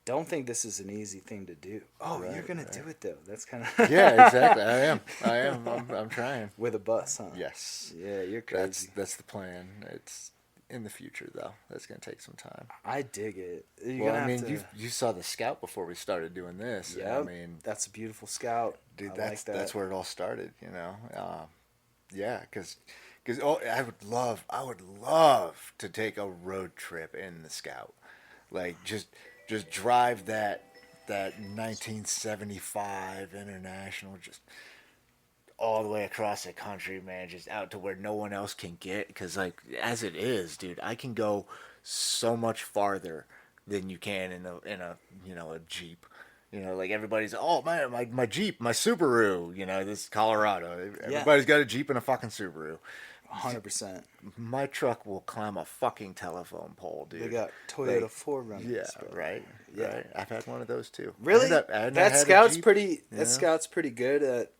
Don't think this is an easy thing to do. Oh, Right, you're gonna right. do it though. That's kind of Yeah, exactly. I am. I am. I'm trying. with a bus, huh? Yes, Yeah, you're that's crazy. that's the plan. It's in the future though. That's gonna take some time. I dig it. You're Well, gonna I have mean, to. you saw the Scout before we started doing this. Yeah, I mean, that's a beautiful Scout. dude, I that's like that. that's where it all started. Yeah, because oh, I would love to take a road trip in the Scout, like just drive that 1975 International just all the way across the country, man, just out to where no one else can get. Because like as it is, dude, I can go so much farther than you can in a a Jeep. You know, like everybody's, oh man, my Jeep, my Subaru. You know, this is Colorado. Yeah. Everybody's got a Jeep and a fucking Subaru. 100%. My truck will climb a fucking telephone pole, dude. They got Toyota 4Runners. Yeah, bro. right. Yeah. Right. I've had one of those too. Really? That Scout's pretty. Yeah. That Scout's pretty good at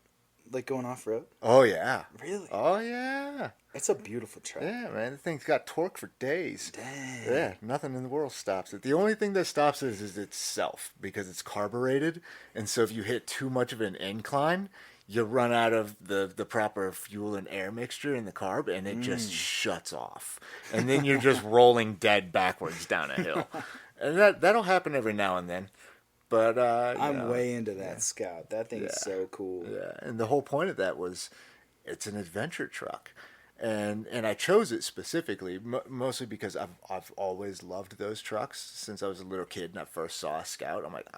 like going off road. Oh yeah. Really? Oh yeah. It's a beautiful truck. Yeah, man. The thing's got torque for days. Dang. Yeah, nothing in the world stops it. The only thing that stops it is itself because it's carbureted, and so if you hit too much of an incline, you run out of the proper fuel and air mixture in the carb, and it just shuts off, and then you're just rolling dead backwards down a hill, and that'll happen every now and then. But I'm way into that Scout. That thing is so cool. Yeah, and the whole point of that was, it's an adventure truck, and I chose it specifically mostly because I've always loved those trucks since I was a little kid and I first saw a Scout. I'm like,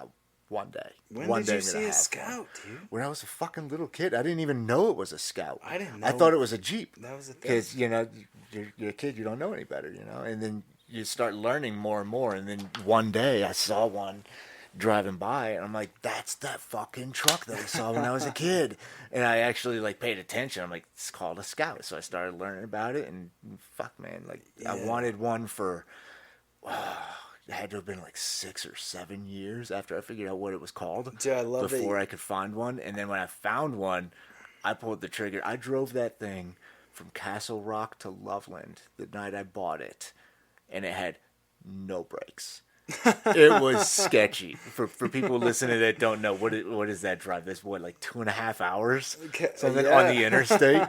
one day. When one did day you I'm gonna see a have Scout, one. dude? When I was a fucking little kid, I didn't even know it was a Scout. I didn't know. I thought it was a Jeep. That was the thing. Because you're a kid, you don't know any better, and then you start learning more and more, and then one day I saw one driving by, and I'm like, that's that fucking truck that I saw when I was a kid. And I actually like paid attention. I'm like, it's called a Scout. So I started learning about it, and fuck, man, like I wanted one for. It had to have been like 6 or 7 years after I figured out what it was called. Dude, I love before I could find one. And then when I found one, I pulled the trigger. I drove that thing from Castle Rock to Loveland the night I bought it, and it had no brakes. It was sketchy. For people listening that don't know, what is that drive? That's like 2.5 hours? Something on the interstate?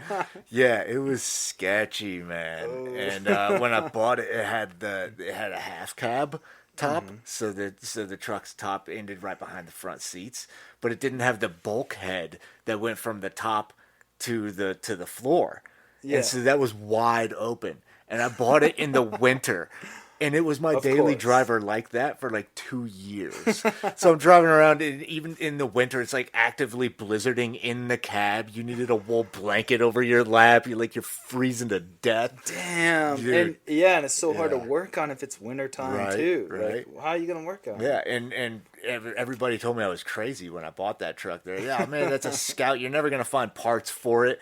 Yeah, it was sketchy, man. Oh. And when I bought it, it had a half cab top, so the truck's top ended right behind the front seats, but it didn't have the bulkhead that went from the top to the floor. Yeah. And so that was wide open. And I bought it in the winter. And it was my daily driver like that for like 2 years. So I'm driving around, and even in the winter, it's like actively blizzarding in the cab. You needed a wool blanket over your lap. You're freezing to death. Damn. Dude. And it's so hard to work on if it's wintertime too. Right. Like, how are you gonna work on it? Yeah, and everybody told me I was crazy when I bought that truck. There, yeah, man, that's a Scout. You're never gonna find parts for it.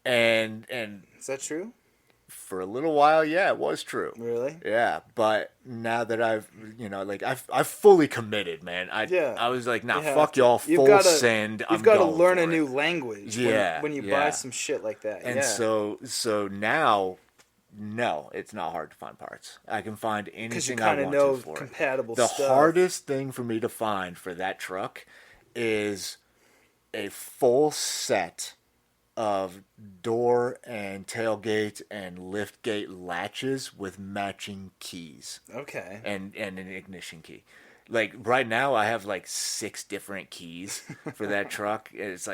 And is that true? For a little while, yeah, it was true. Really? Yeah, but now that I've fully committed, man. I was like, nah, fuck y'all, full send. You've got to learn a new language. Yeah, when you buy some shit like that. And so now, no, it's not hard to find parts. I can find anything I want to for compatible it. The stuff. hardest thing for me to find for that truck is a full set of door and tailgate and liftgate latches with matching keys. Okay. And an ignition key. Like right now I have like 6 different keys for that truck. It's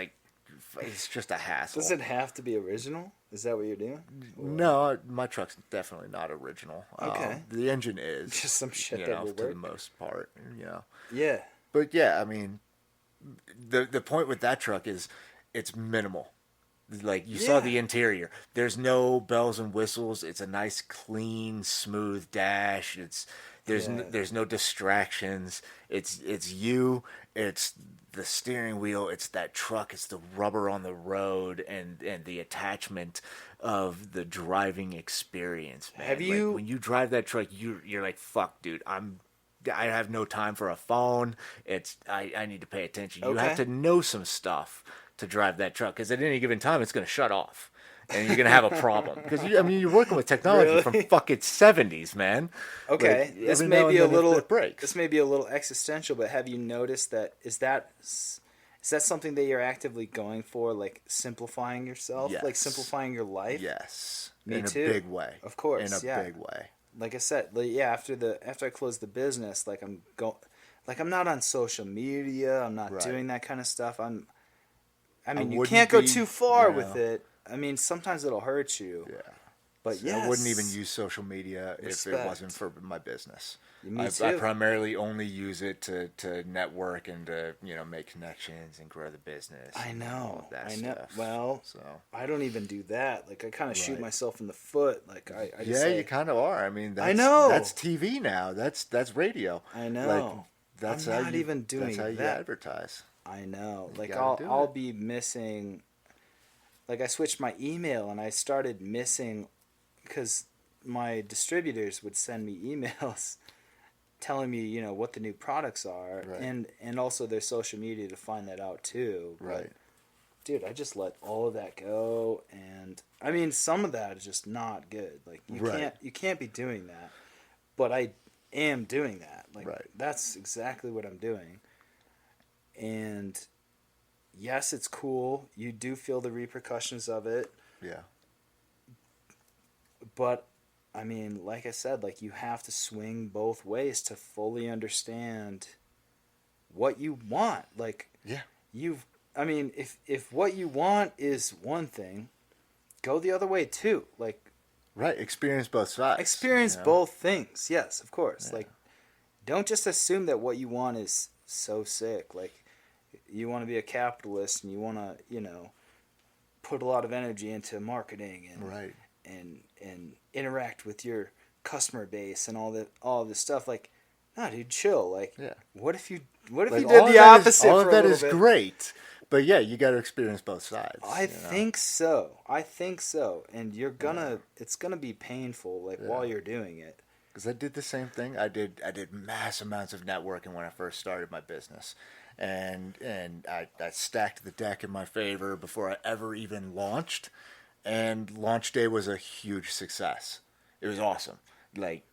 just a hassle. Does it have to be original? Is that what you're doing? No, my truck's definitely not original. Okay. The engine is. Just some shit that will work. To the most part, Yeah. But yeah, I mean, the point with that truck is it's minimal. Like you saw the interior. There's no bells and whistles. It's a nice, clean, smooth dash. There's no distractions. It's you. It's the steering wheel. It's that truck. It's the rubber on the road and the attachment of the driving experience. Man. When you drive that truck, you're like, fuck, dude. I have no time for a phone. I need to pay attention. You have to know some stuff to drive that truck, because at any given time it's going to shut off and you're going to have a problem, because you're working with technology from fucking 70s, man. Okay. This may be a little existential, but have you noticed that is that something that you're actively going for, like simplifying yourself? Yes. Like simplifying your life? Yes. Me in too. A big way. Of course. In a big way. Like I said, after I close the business, I'm not on social media, I'm not doing that kind of stuff. You can't go too far with it. I mean, sometimes it'll hurt you. Yeah. But I wouldn't even use social media if it wasn't for my business. Me too. I primarily only use it to network and to make connections and grow the business. I know. All of that stuff. Well, I don't even do that. Like I kind of shoot myself in the foot. Like I just say, you kind of are. I mean, I know that's TV now. That's radio. I know. that's I'm how not you even doing that's how you that. advertise. I know. You Like gotta do I'll it. be missing. Like I switched my email and I started missing because my distributors would send me emails telling me, what the new products are, Right. and also their social media to find that out too. But Right. dude, I just let all of that go, and I mean, some of that is just not good. Like Right. you can't be doing that, but I am doing that. Like Right. that's exactly what I'm doing, and yes, it's cool. You do feel the repercussions of it, Yeah. but I mean, like I said, like you have to swing both ways to fully understand what you want. Like Yeah. you've I mean, if what you want is one thing, go the other way too. Like Right. Experience both sides. experience both things. Yes, of course. Yeah. Like don't just assume that what you want is so sick. Like you want to be a capitalist and you want to, put a lot of energy into marketing and Right. and interact with your customer base and all of this stuff. Like, nah, dude, chill. Like, Yeah. what if you Like did the opposite all for of a that little is bit? great, but yeah, you got to experience both sides. I think so. I think so. And it's gonna be painful, like while Yeah. you're doing it. Because I did the same thing. I did mass amounts of networking when I first started my business, and I stacked the deck in my favor before I ever even launched, and launch day was a huge success. It was awesome, like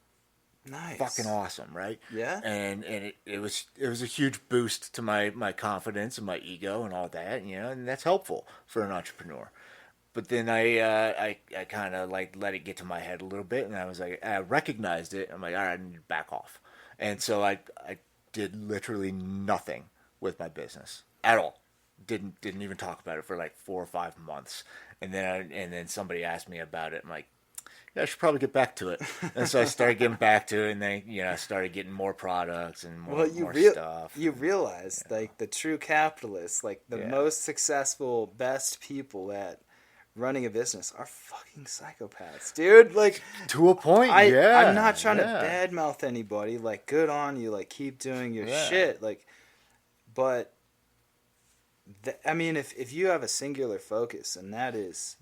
Nice. fucking awesome, right? Yeah. And it was a huge boost to my confidence and my ego and all that, and that's helpful for an entrepreneur. But then I kind of like let it get to my head a little bit, and I was like, I recognized it. I'm like, all right, I need to back off. And so I did literally nothing with my business at all. Didn't even talk about it for like 4 or 5 months. And then somebody asked me about it. I'm like, yeah, I should probably get back to it. And so I started getting back to it, and then I started getting more products and more stuff. You realize like the true capitalists, like the Yeah. most successful, best people at running a business are fucking psychopaths, dude. Like To a point, yeah. I'm not trying to yeah. badmouth anybody. Like, good on you. Like, keep doing your Yeah. shit. Like, but I mean, if you have a singular focus, and that is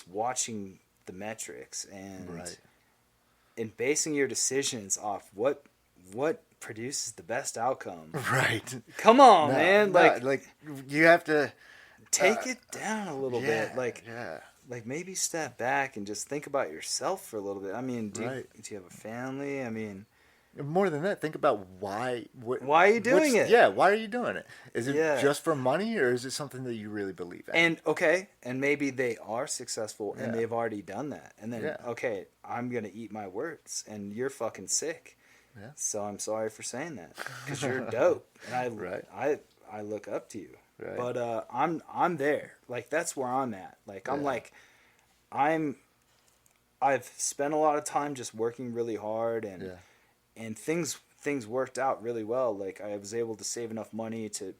watching the metrics and Right. basing your decisions off what produces the best outcome. Right. Come on, No, man. no, Like you have to take it down a little yeah, bit. Like yeah. like maybe step back and just think about yourself for a little bit. I mean, do Right. you have a family? I mean, More than that, think about why. Why are you doing it? Yeah, why are you doing it? Is it Yeah. just for money, or is it something that you really believe in? and okay, and maybe they are successful and Yeah. they've already done that. And then Yeah. okay, I'm gonna eat my words, and you're fucking sick. Yeah. So I'm sorry for saying that because you're dope, and Right. I look up to you. Right. But I'm there. Like that's where I'm at. Like I'm Yeah. like I've spent a lot of time just working really hard, and Yeah. and things worked out really well. Like I was able to save enough money to,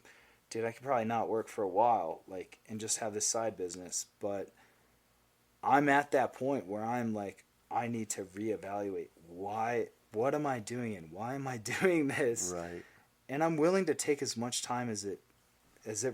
dude, I could probably not work for a while, like, and just have this side business. But I'm at that point where I'm like, I need to reevaluate what am I doing and why am I doing this? Right. And I'm willing to take as much time as it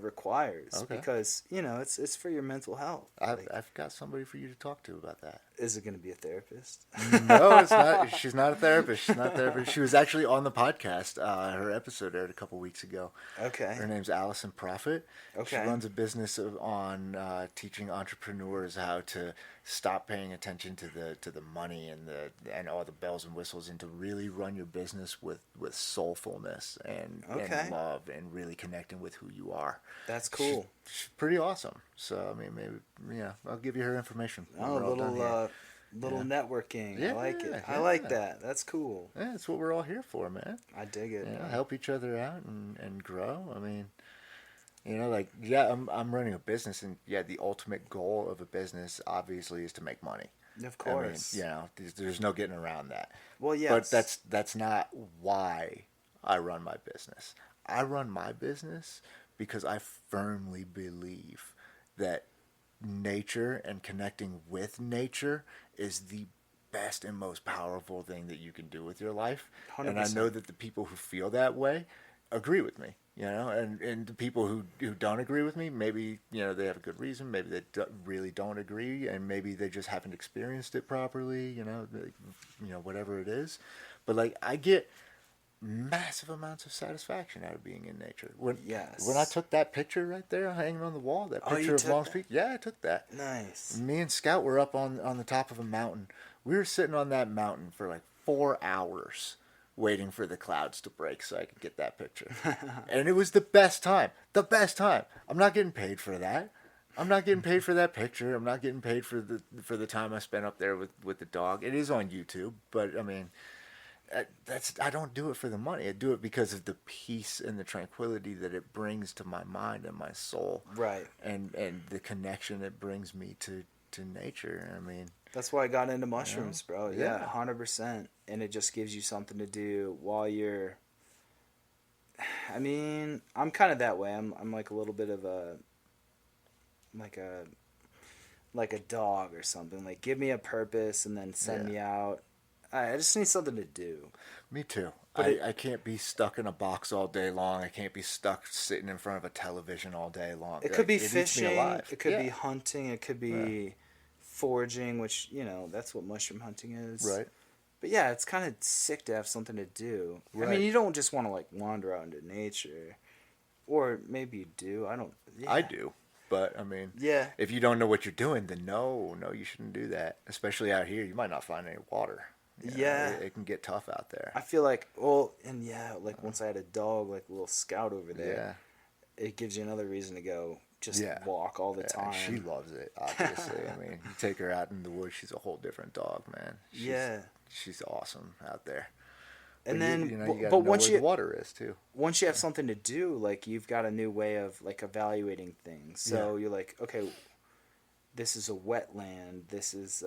requires, Okay. because it's for your mental health. Like, I've got somebody for you to talk to about that. is it going to be a therapist? No, it's not. She's not a therapist. She's not a therapist. She was actually on the podcast. Her episode aired a couple weeks ago. Okay. Her name's Allison Profit. She Okay. runs a business on teaching entrepreneurs how to stop paying attention to the money and all the bells and whistles, and to really run your business with soulfulness and love, and really connecting with who you are. That's cool. She's pretty awesome. So I mean, maybe I'll give you her information. when Oh, we're all done here. little networking. I Yeah, like it. I yeah. like that. That's cool. Yeah, that's what we're all here for, man. I dig it. Help each other out and grow. I mean, I'm running a business, and the ultimate goal of a business obviously is to make money. Of course. I mean, there's no getting around that. Well, yes. But that's not why I run my business. I run my business because I firmly believe that nature and connecting with nature is the best and most powerful thing that you can do with your life. 100%. And I know that the people who feel that way agree with me, and the people who don't agree with me, maybe, they have a good reason. Maybe they really don't agree, and maybe they just haven't experienced it properly, whatever it is. But, like, I get massive amounts of satisfaction out of being in nature. When I took that picture right there hanging on the wall, that picture of Long Peak, I took that. Nice. Me and Scout were up on the top of a mountain. We were sitting on that mountain for like 4 hours waiting for the clouds to break so I could get that picture. And it was the best time. The best time. I'm not getting paid for that. I'm not getting paid for that picture. I'm not getting paid for the time I spent up there with the dog. It is on YouTube, but I mean, I don't do it for the money. I do it because of the peace and the tranquility that it brings to my mind and my soul. Right. And the connection it brings me to nature. I mean, that's why I got into mushrooms, bro. Yeah, 100%. And it just gives you something to do while you're. I mean, I'm kind of that way. I'm like a little bit of a dog or something. Like, give me a purpose and then send me out. I just need something to do. Me too. I can't be stuck in a box all day long. I can't be stuck sitting in front of a television all day long. It could be fishing. It could be hunting. It could be foraging, which, that's what mushroom hunting is. Right. But yeah, it's kind of sick to have something to do. Right. I mean, you don't just want to, like, wander out into nature. Or maybe you do. I don't. Yeah. I do. But, I mean, if you don't know what you're doing, then no, you shouldn't do that. Especially out here, you might not find any water. It can get tough out there. I feel like, once I had a dog, like a little Scout over there, it gives you another reason to go walk all the time. She loves it, obviously. I mean, you take her out in the woods, she's a whole different dog, man. She's awesome out there. And but then, you gotta know where the water is too. Once you have something to do, like, you've got a new way of, like, evaluating things. So you're like, okay, this is a wetland. This is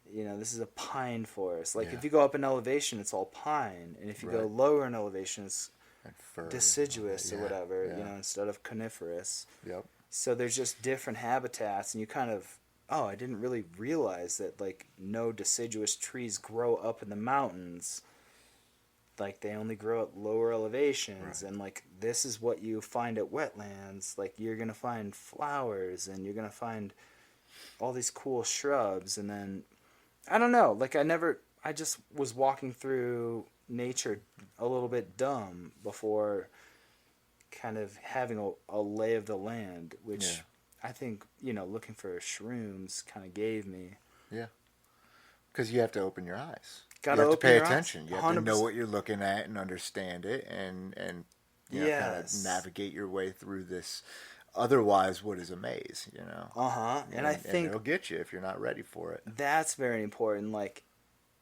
this is a pine forest. Like, if you go up in elevation, it's all pine. And if you go lower in elevation, it's deciduous or whatever, instead of coniferous. Yep. So there's just different habitats, and you kind of, I didn't really realize that, like, no deciduous trees grow up in the mountains. Like, they only grow at lower elevations. Right. And, like, this is what you find at wetlands. Like, you're going to find flowers, and you're going to find all these cool shrubs, and then I don't know. Like, I just was walking through nature a little bit dumb before kind of having a lay of the land, which I think, looking for shrooms kind of gave me. Yeah. Because you have to open your eyes. You have to pay attention. You have to know what you're looking at and understand it and kind of navigate your way through this. Otherwise, what is a maze, And I think it'll get you if you're not ready for it. That's very important. Like,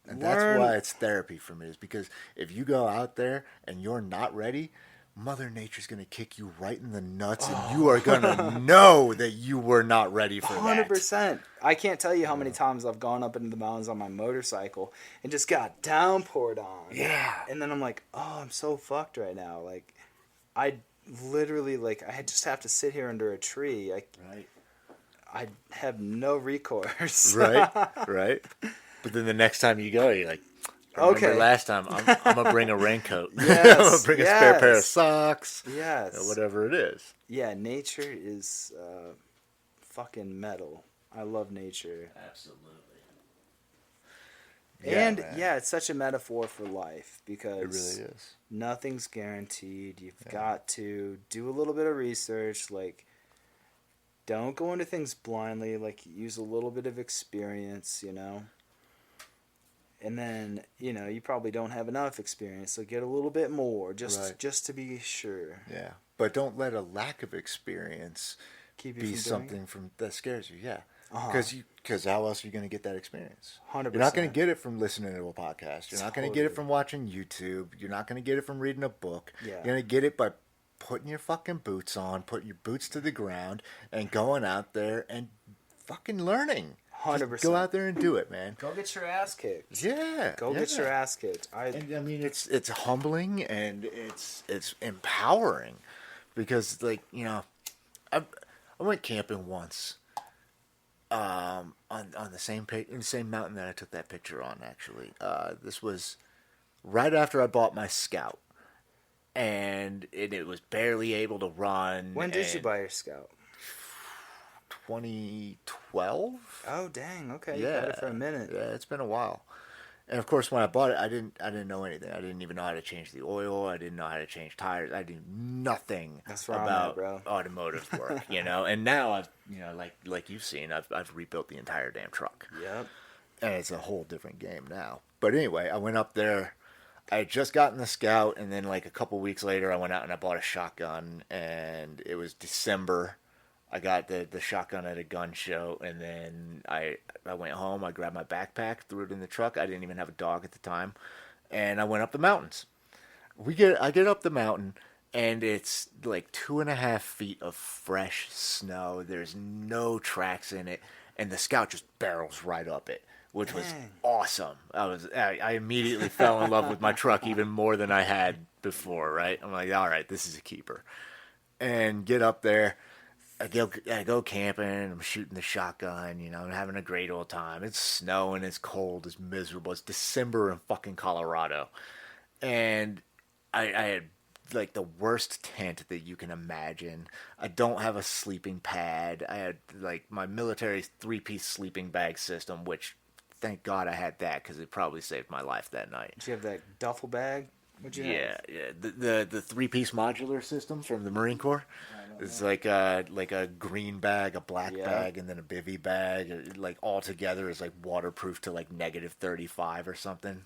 and that's why it's therapy for me, is because if you go out there and you're not ready, Mother Nature's going to kick you right in the nuts, and you are going to know that you were not ready for 100%. I can't tell you how many times I've gone up into the mountains on my motorcycle and just got downpoured on. Yeah. And then I'm like, I'm so fucked right now. Like, I literally, like, I just have to sit here under a tree. I have no recourse. Right. But then the next time you go, you're like, remember last time, I'm going to bring a raincoat. Yes, I'm going to bring a spare pair of socks. Yes. Whatever it is. Yeah, nature is fucking metal. I love nature. Absolutely. And, it's such a metaphor for life, because it really is. Nothing's guaranteed. You've got to do a little bit of research. Like, don't go into things blindly. Like, use a little bit of experience, And then, you probably don't have enough experience, so get a little bit more, just to be sure. Yeah, but don't let a lack of experience be something that scares you. Yeah, because how else are you going to get that experience? 100%. You're not going to get it from listening to a podcast. You're not going to get it from watching YouTube. You're not going to get it from reading a book. Yeah. You're going to get it by putting your fucking boots on, putting your boots to the ground, and going out there and fucking learning. 100%. Go out there and do it, man. Go get your ass kicked. Yeah. Get your ass kicked. I mean, it's humbling and it's empowering, because, like, I went camping once. On the same mountain that I took that picture on. Actually, this was right after I bought my Scout, and it was barely able to run. When did you And buy your Scout? 2012. Oh dang! Okay, you've had Yeah, it for a minute. yeah, it's been a while. And of course, when I bought it, I didn't know anything. I didn't even know how to change the oil. I didn't know how to change tires. I knew nothing That's where I'm at, about bro. automotive work, And now I've, like you've seen, I've rebuilt the entire damn truck, Yep. and it's a whole different game now. But anyway, I went up there. I had just gotten the Scout, and then like a couple weeks later, I went out and I bought a shotgun, and it was December. I got the shotgun at a gun show, and then I went home. I grabbed my backpack, threw it in the truck. I didn't even have a dog at the time, and I went up the mountains. I get up the mountain, and it's like 2.5 feet of fresh snow. There's no tracks in it, and the Scout just barrels right up it, which was Dang. awesome. I immediately fell in love with my truck even more than I had before. Right? I'm like, all right, this is a keeper, and get up there. I go camping. I'm shooting the shotgun. I'm having a great old time. It's snowing. It's cold. It's miserable. It's December in fucking Colorado, and I had like the worst tent that you can imagine. I don't have a sleeping pad. I had like my military 3-piece sleeping bag system, which thank God I had that because it probably saved my life that night. Did you have that duffel bag? What'd you have? Yeah. The 3-piece modular system from the Marine Corps. It's like a green bag, a black Yeah. bag, and then a bivy bag. Like all together is like waterproof to like -35 or something.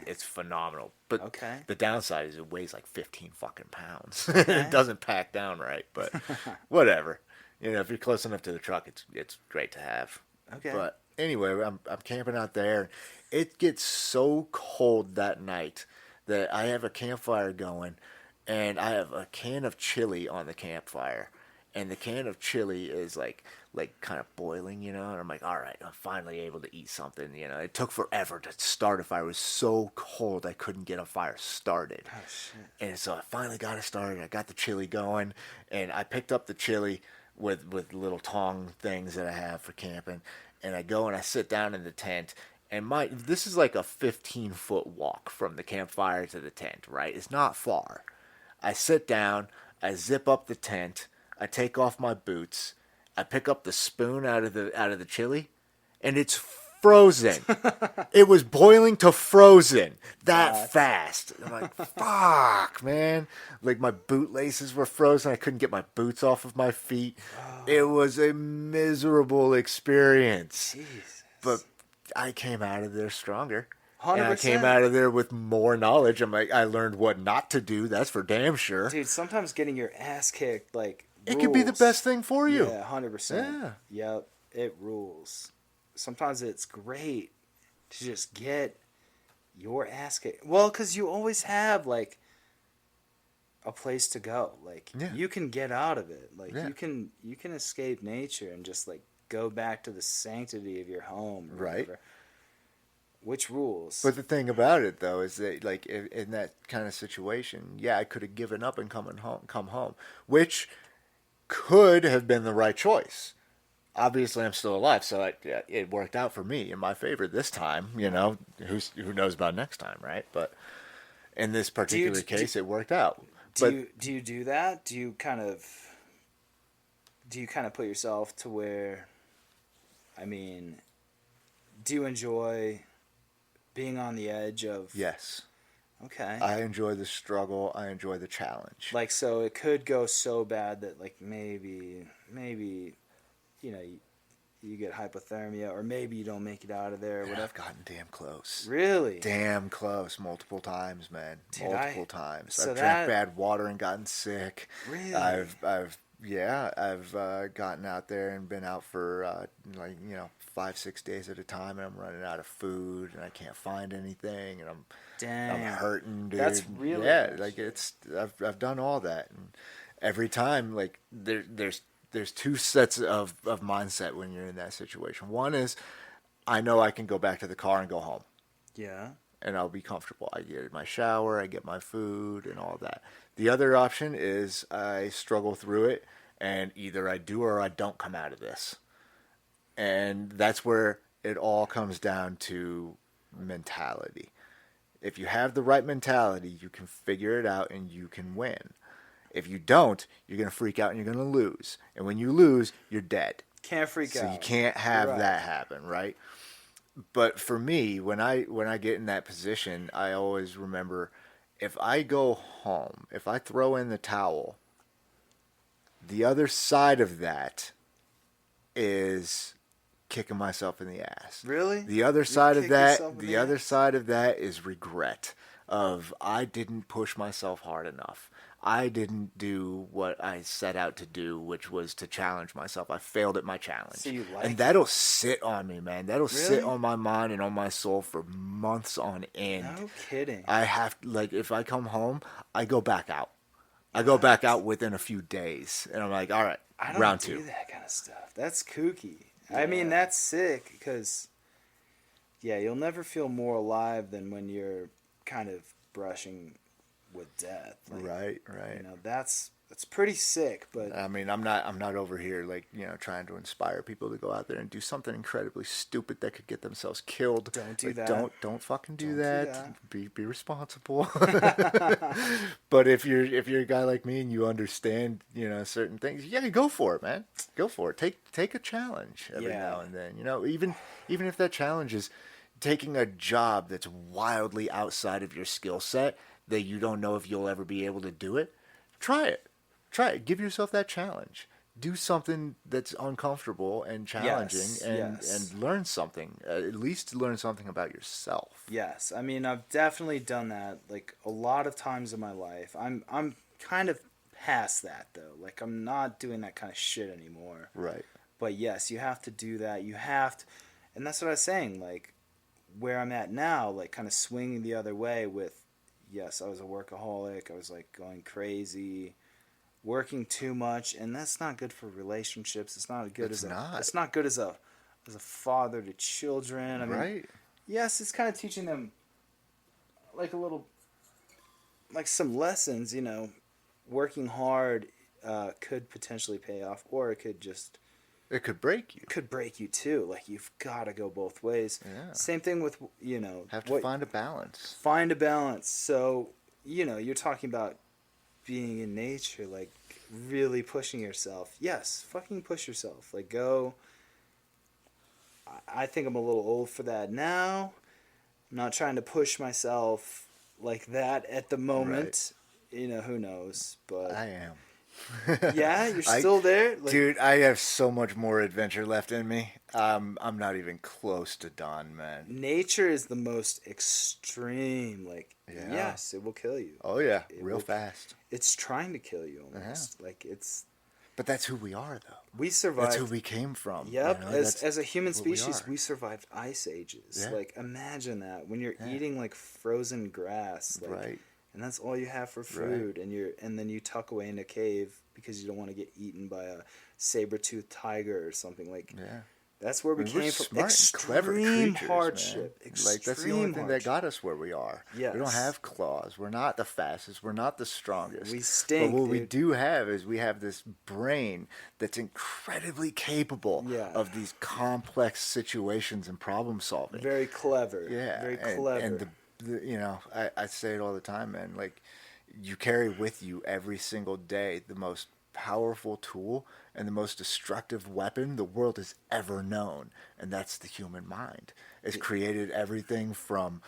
It's phenomenal. But Okay. the downside is it weighs like 15 fucking pounds. Okay. It doesn't pack down right, but whatever. If you're close enough to the truck, it's great to have. Okay. But anyway, I'm camping out there. It gets so cold that night that I have a campfire going, and I have a can of chili on the campfire, and the can of chili is like kind of boiling, and I'm like, all right, I'm finally able to eat something. It took forever to start a fire. It was so cold I couldn't get a fire started. Oh shit. And so I finally got it started. I got the chili going, and I picked up the chili with little tong things that I have for camping, and I go and I sit down in the tent. And this is like a 15-foot walk from the campfire to the tent, right? It's not far. I sit down, I zip up the tent, I take off my boots, I pick up the spoon out of the chili, and it's frozen. It was boiling to frozen that fast. I'm like, fuck, man. Like my boot laces were frozen. I couldn't get my boots off of my feet. It was a miserable experience. Jesus. But I came out of there stronger. 100%. And I came out of there with more knowledge. I'm like, I learned what not to do. That's for damn sure. Dude, sometimes getting your ass kicked, like, It could be the best thing for you. Yeah, 100%. Yeah. Yep, it rules. Sometimes it's great to just get your ass kicked. Well, because you always have, like, a place to go. Like, Yeah. you can get out of it. Like, Yeah. you can escape nature and just, like, go back to the sanctity of your home. Or Right. whatever. Which rules. But the thing about it, though, is that like in that kind of situation, yeah, I could have given up and come home, which could have been the right choice. Obviously, I'm still alive, so it worked out for me in my favor this time. Who knows about next time, right? But in this particular case, it worked out. Do you do that? Do you kind of put yourself to where, I mean, do you enjoy being on the edge of... Yes. Okay. I enjoy the struggle. I enjoy the challenge. Like, so it could go so bad that, like, maybe, you get hypothermia, or maybe you don't make it out of there, or whatever. I've gotten damn close. Really? Damn close. Multiple times, man. Dude, Multiple times. so I've drank bad water and gotten sick. Really? I've gotten out there and been out for 5-6 days at a time, and I'm running out of food, and I can't find anything, and I'm hurting, dude. That's really like I've done all that, and every time like there's two sets of mindset when you're in that situation. One is I know I can go back to the car and go home. Yeah. And I'll be comfortable. I get my shower, I get my food, and all that. The other option is I struggle through it, and either I do or I don't come out of this. And that's where it all comes down to mentality. If you have the right mentality, you can figure it out and you can win. If you don't, you're going to freak out and you're going to lose. And when you lose, you're dead. Can't freak out. So you can't have that happen, right? But for me, when I get in that position, I always remember, if I go home, if I throw in the towel, the other side of that is kicking myself in the ass. Really? The other side of that is regret of, I didn't push myself hard enough. I didn't do what I set out to do, which was to challenge myself. I failed at my challenge. So you like and that'll sit on me, man. That'll Really? sit on my mind and on my soul for months on end. No kidding. I have, like, if I come home, I go back out. I go back out within a few days. And I'm like, all right, round two. I don't do that kind of stuff. That's kooky. Yeah. I mean, that's sick because, yeah, you'll never feel more alive than when you're kind of brushing with death. Like, right. You know, that's pretty sick. But I mean, I'm not over here, like, you know, trying to inspire people to go out there and do something incredibly stupid that could get themselves killed. Don't do like, that. Don't fucking Don't do do that. that. Be responsible. But if you're a guy like me and you understand, you know, certain things, yeah, go for it, man. Go for it. Take a challenge every now and then. You know, even if that challenge is taking a job that's wildly outside of your skill set, that you don't know if you'll ever be able to do it, try it. Give yourself that challenge. Do something that's uncomfortable and challenging, and learn something. At least learn something about yourself. Yes, I mean, I've definitely done that, like, a lot of times in my life. I'm kind of past that, though. Like, I'm not doing that kind of shit anymore. Right. But yes, you have to do that. You have to, and that's what I was saying. Like, where I'm at now, like, kind of swinging the other way with, yes, I was a workaholic. I was, like, going crazy, working too much, and that's not good for relationships. It's not good It's not good as a father to children. I mean, right. Yes, it's kind of teaching them, like, a little, like, some lessons. You know, working hard could potentially pay off, or it could just. It could break you. It could break you too. Like, you've got to go both ways. Yeah. Same thing with, you know. Have to find a balance. Find a balance. So, you know, you're talking about being in nature, like, really pushing yourself. Yes, fucking push yourself. Like, go. I think I'm a little old for that now. I'm not trying to push myself like that at the moment. Right. You know, who knows? But I am. Yeah, you're still there? Like, dude, I have so much more adventure left in me. I'm not even close to done, man. Nature is the most extreme. Like, yes, it will kill you. Oh, yeah, real fast. It's trying to kill you almost. Like, it's... But that's who we are, though. We survived. That's who we came from. Yep, you know? as a human species, we survived ice ages. Yeah. Like, imagine that. When you're eating, like, frozen grass. Like, right. And that's all you have for food, right. and then you tuck away in a cave because you don't want to get eaten by a saber-toothed tiger or something. Like, that's where we came from. Smart, clever extreme creatures, hardship. Man. Like, that's the only thing that got us where we are. Yes. We don't have claws. We're not the fastest. We're not the strongest. We stink. But what we do have is we have this brain that's incredibly capable of these complex situations and problem solving. Very clever. Yeah, very clever. And you know, I say it all the time, man. Like, you carry with you every single day the most powerful tool and the most destructive weapon the world has ever known, and that's the human mind. It's created everything from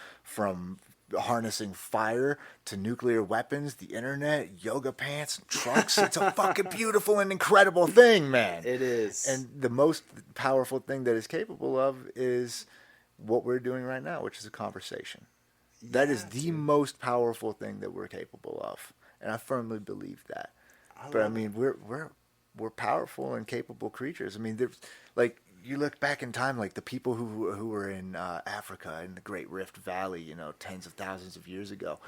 harnessing fire to nuclear weapons, the internet, yoga pants, and trunks. It's a fucking beautiful and incredible thing, man. It is. And the most powerful thing that it's capable of is what we're doing right now, which is a conversation. That is the most powerful thing that we're capable of, and I firmly believe that. I mean, we're powerful and capable creatures. I mean, there's, like, you look back in time, like the people who were in Africa in the Great Rift Valley, you know, tens of thousands of years ago,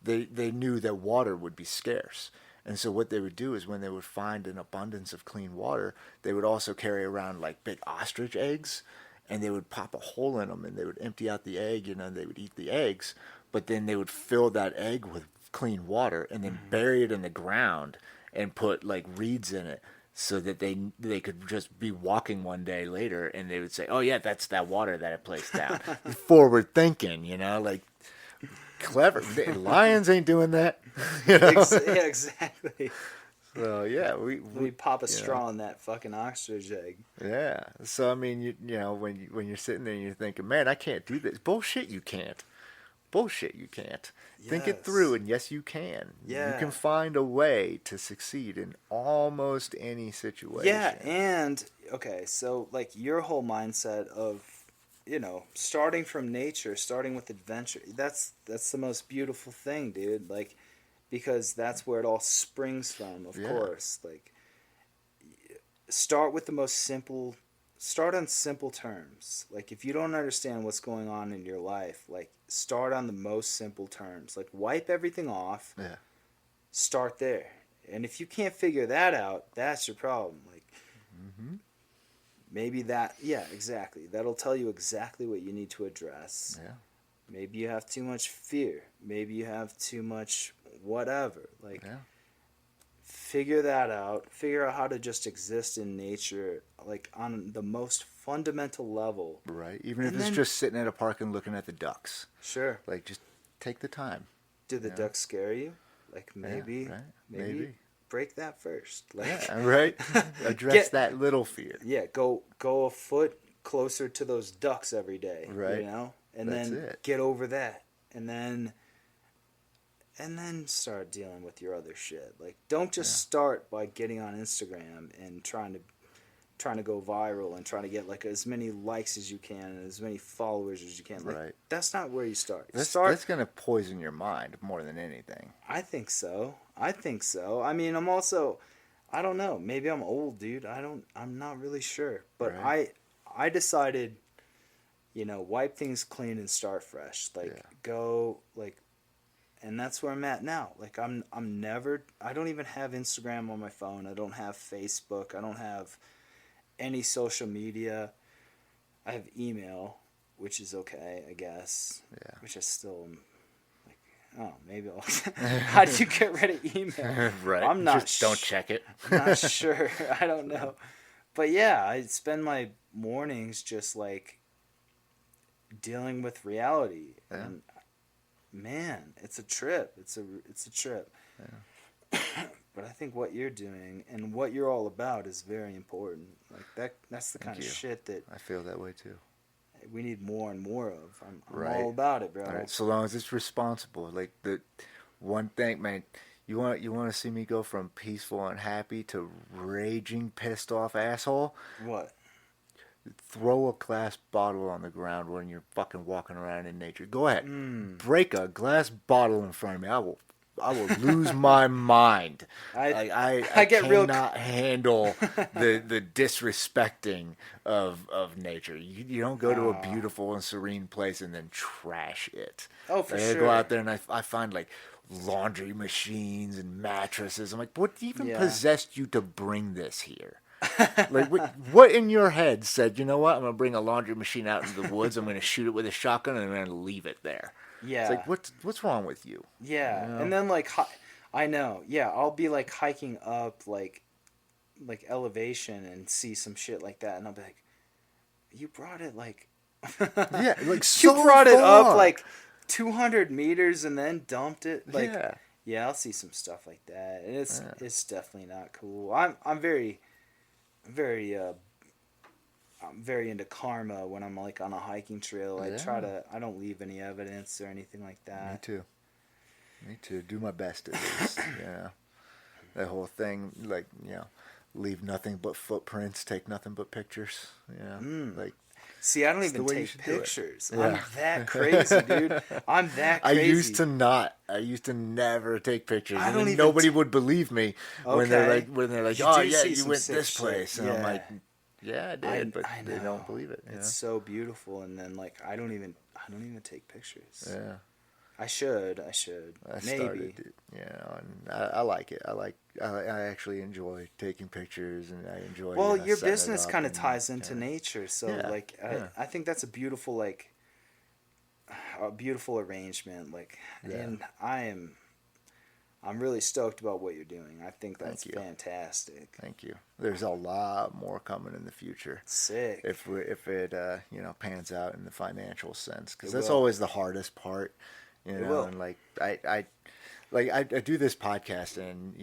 they knew that water would be scarce. And so what they would do is when they would find an abundance of clean water, they would also carry around, like, big ostrich eggs. And they would pop a hole in them, and they would empty out the egg, you know, and they would eat the eggs. But then they would fill that egg with clean water and then bury it in the ground and put, like, reeds in it so that they could just be walking one day later and they would say, "Oh yeah, that's that water that I placed down." Forward thinking, like clever. Lions ain't doing that. Yeah, exactly. So yeah, We pop a straw in that fucking ostrich egg. yeah. So I mean, when you're sitting there and you're thinking, "Man, I can't do this." Bullshit, you can't. Bullshit, you can't. Think it through, Yes. and yes, you can. You Yeah. can find a way to succeed in almost any Yeah, situation. and okay, so like your whole mindset of, starting from nature, starting with adventure. That's the most beautiful thing, dude. Like, because that's where it all springs from, of Yeah, course. Like, start with the most simple, start on simple terms. Like, if you don't understand what's going on in your life, like, start on the most simple terms. Like, wipe everything off, yeah, start there. And if you can't figure that out, that's your problem. Like, hmm, maybe that, yeah, exactly. That'll tell you exactly what you need to address. yeah, Maybe you have too much fear. Maybe you have too much whatever. Like, yeah. figure that out. Figure out how to just exist in nature, like on the most fundamental level. Right. Even if And it's then, just sitting at a park and looking at the ducks, sure, like just take the time. do the You know? ducks scare you? Like, Yeah. maybe, Right. maybe Maybe. break that first. Like, Yeah. Right. Address get, that little fear. yeah, go a foot closer to those ducks every day, Right. and That's then it. get over that, and then start dealing with your other shit. Like, don't just Yeah. start by getting on Instagram and trying to go viral and trying to get like as many likes as you can and as many followers as you can. Like, Right. that's not where you start. That's gonna poison your mind more than anything. I think so. I mean, I don't know. Maybe I'm old, dude. I'm not really sure. But Right. I decided, wipe things clean and start fresh. Like, Yeah. go, like, and that's where I'm at now. Like, I don't even have Instagram on my phone. I don't have Facebook. I don't have any social media. I have email, which is okay, I guess. Yeah. Which I still am like, oh, maybe I'll. How do you get rid of email? Right. I'm not. Just don't check it. Not sure. I don't know. But yeah, I spend my mornings just like dealing with reality, Yeah. and man, it's a trip. It's a trip. Yeah. But I think what you're doing and what you're all about is very important. Like, that's the Thank kind of you. shit that I feel that way too. we need more and more of. I'm Right. all about it, bro. All right. So long as it's responsible. Like the one thing, man. You want to see me go from peaceful and happy to raging pissed off asshole? What? Throw a glass bottle on the ground when you're fucking walking around in nature. Go ahead. Mm. Break a glass bottle in front of me. I will lose my mind. I get real. cannot handle the disrespecting of nature. You don't go to a Ah. beautiful and serene place and then trash it. Oh, for Like, I sure. go out there and I find like laundry machines and mattresses. I'm like, what even Yeah. possessed you to bring this here? Like, what in your head said, you know what? I'm going to bring a laundry machine out into the woods. I'm going to shoot it with a shotgun and I'm going to leave it there. Yeah. It's like, what's wrong with you? Yeah, You know? and then like I know. Yeah, I'll be like hiking up like elevation and see some shit like that, and I'll be like, "You brought it like." Yeah, like You so brought it up far. like 200 meters and then dumped it. Like, Yeah. yeah, I'll see some stuff like that, and Yeah. it's definitely not cool. I'm very I'm very into karma when I'm like on a hiking trail. Yeah. I don't leave any evidence or anything like Me that. too. Me too. Do my best at least. That whole thing, like, leave nothing but footprints, take nothing but pictures. Like, See, I don't it's the even way you take should do it. pictures. Yeah. I'm that crazy, dude. I'm that I crazy. used to not. I used to never take pictures, I and don't then even nobody would believe me when Okay. they're like, You oh do yeah, see you some went sick this shit. place, and I'm Yeah. like, yeah, I did, but I they know. don't believe it. It's so beautiful, and then like I don't even take pictures. Yeah. I should. I Maybe. started it, and I like it. I actually enjoy taking pictures, and I enjoy. Well, your setting it business up kind of and ties into kinda- nature, so Yeah, like yeah. I think that's a beautiful arrangement. Like, Yeah. and I'm really stoked about what you're doing. I think that's Thank you. fantastic. Thank you. There's a lot more coming in the future. Sick. If it pans out in the financial sense, because It that's will. always the hardest part, It will. and like I do this podcast, and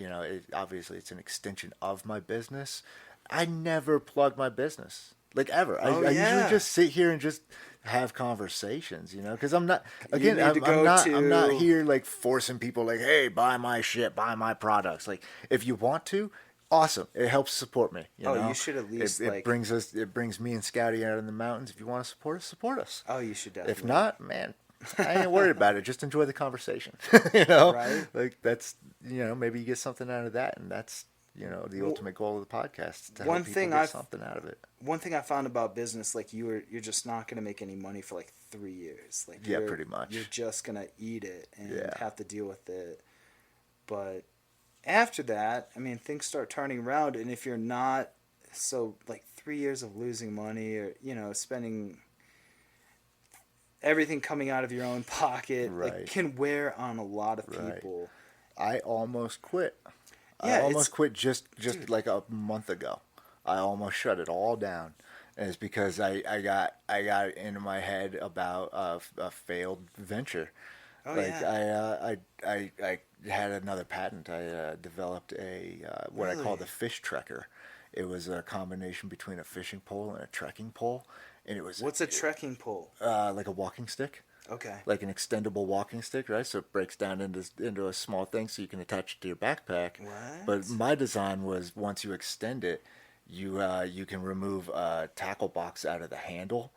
obviously it's an extension of my business. I never plug my business, like, ever. Oh, I usually yeah. just sit here and just have conversations, because I'm not, You again, need to go I'm not to. here like forcing people like, hey, buy my shit, buy my products. Like, if you want to, awesome. It helps support me. Oh, you should at least it brings me and Scouty out in the mountains. If you want to support us, support us. Oh, you should If definitely. not, man, I ain't worried about it. Just enjoy the conversation. Right? Like, that's, maybe you get something out of that, and that's, the ultimate goal of the podcast, to help people get something out of it. One thing I found about business, like you're just not gonna make any money for like 3 years. Like Yeah, pretty much. You're just gonna eat it and Yeah. have to deal with it. But after that, I mean, things start turning around, and if you're not, so like 3 years of losing money, or spending everything coming out of your own pocket, Right. like, can wear on a lot of Right. people. I almost quit. Yeah, I almost it's- quit just dude. like a month ago. I almost shut it all down. And it's because I got into my head about a failed venture. Oh, Like, yeah. I had another patent. I developed what I call Really? the fish trekker. It was a combination between a fishing pole and a trekking pole, and it was What's a trekking pole? like a walking stick. Okay. Like an extendable walking stick, right? So it breaks down into a small thing, so you can attach it to your backpack. What? But my design was, once you extend it, you can remove a tackle box out of the handle,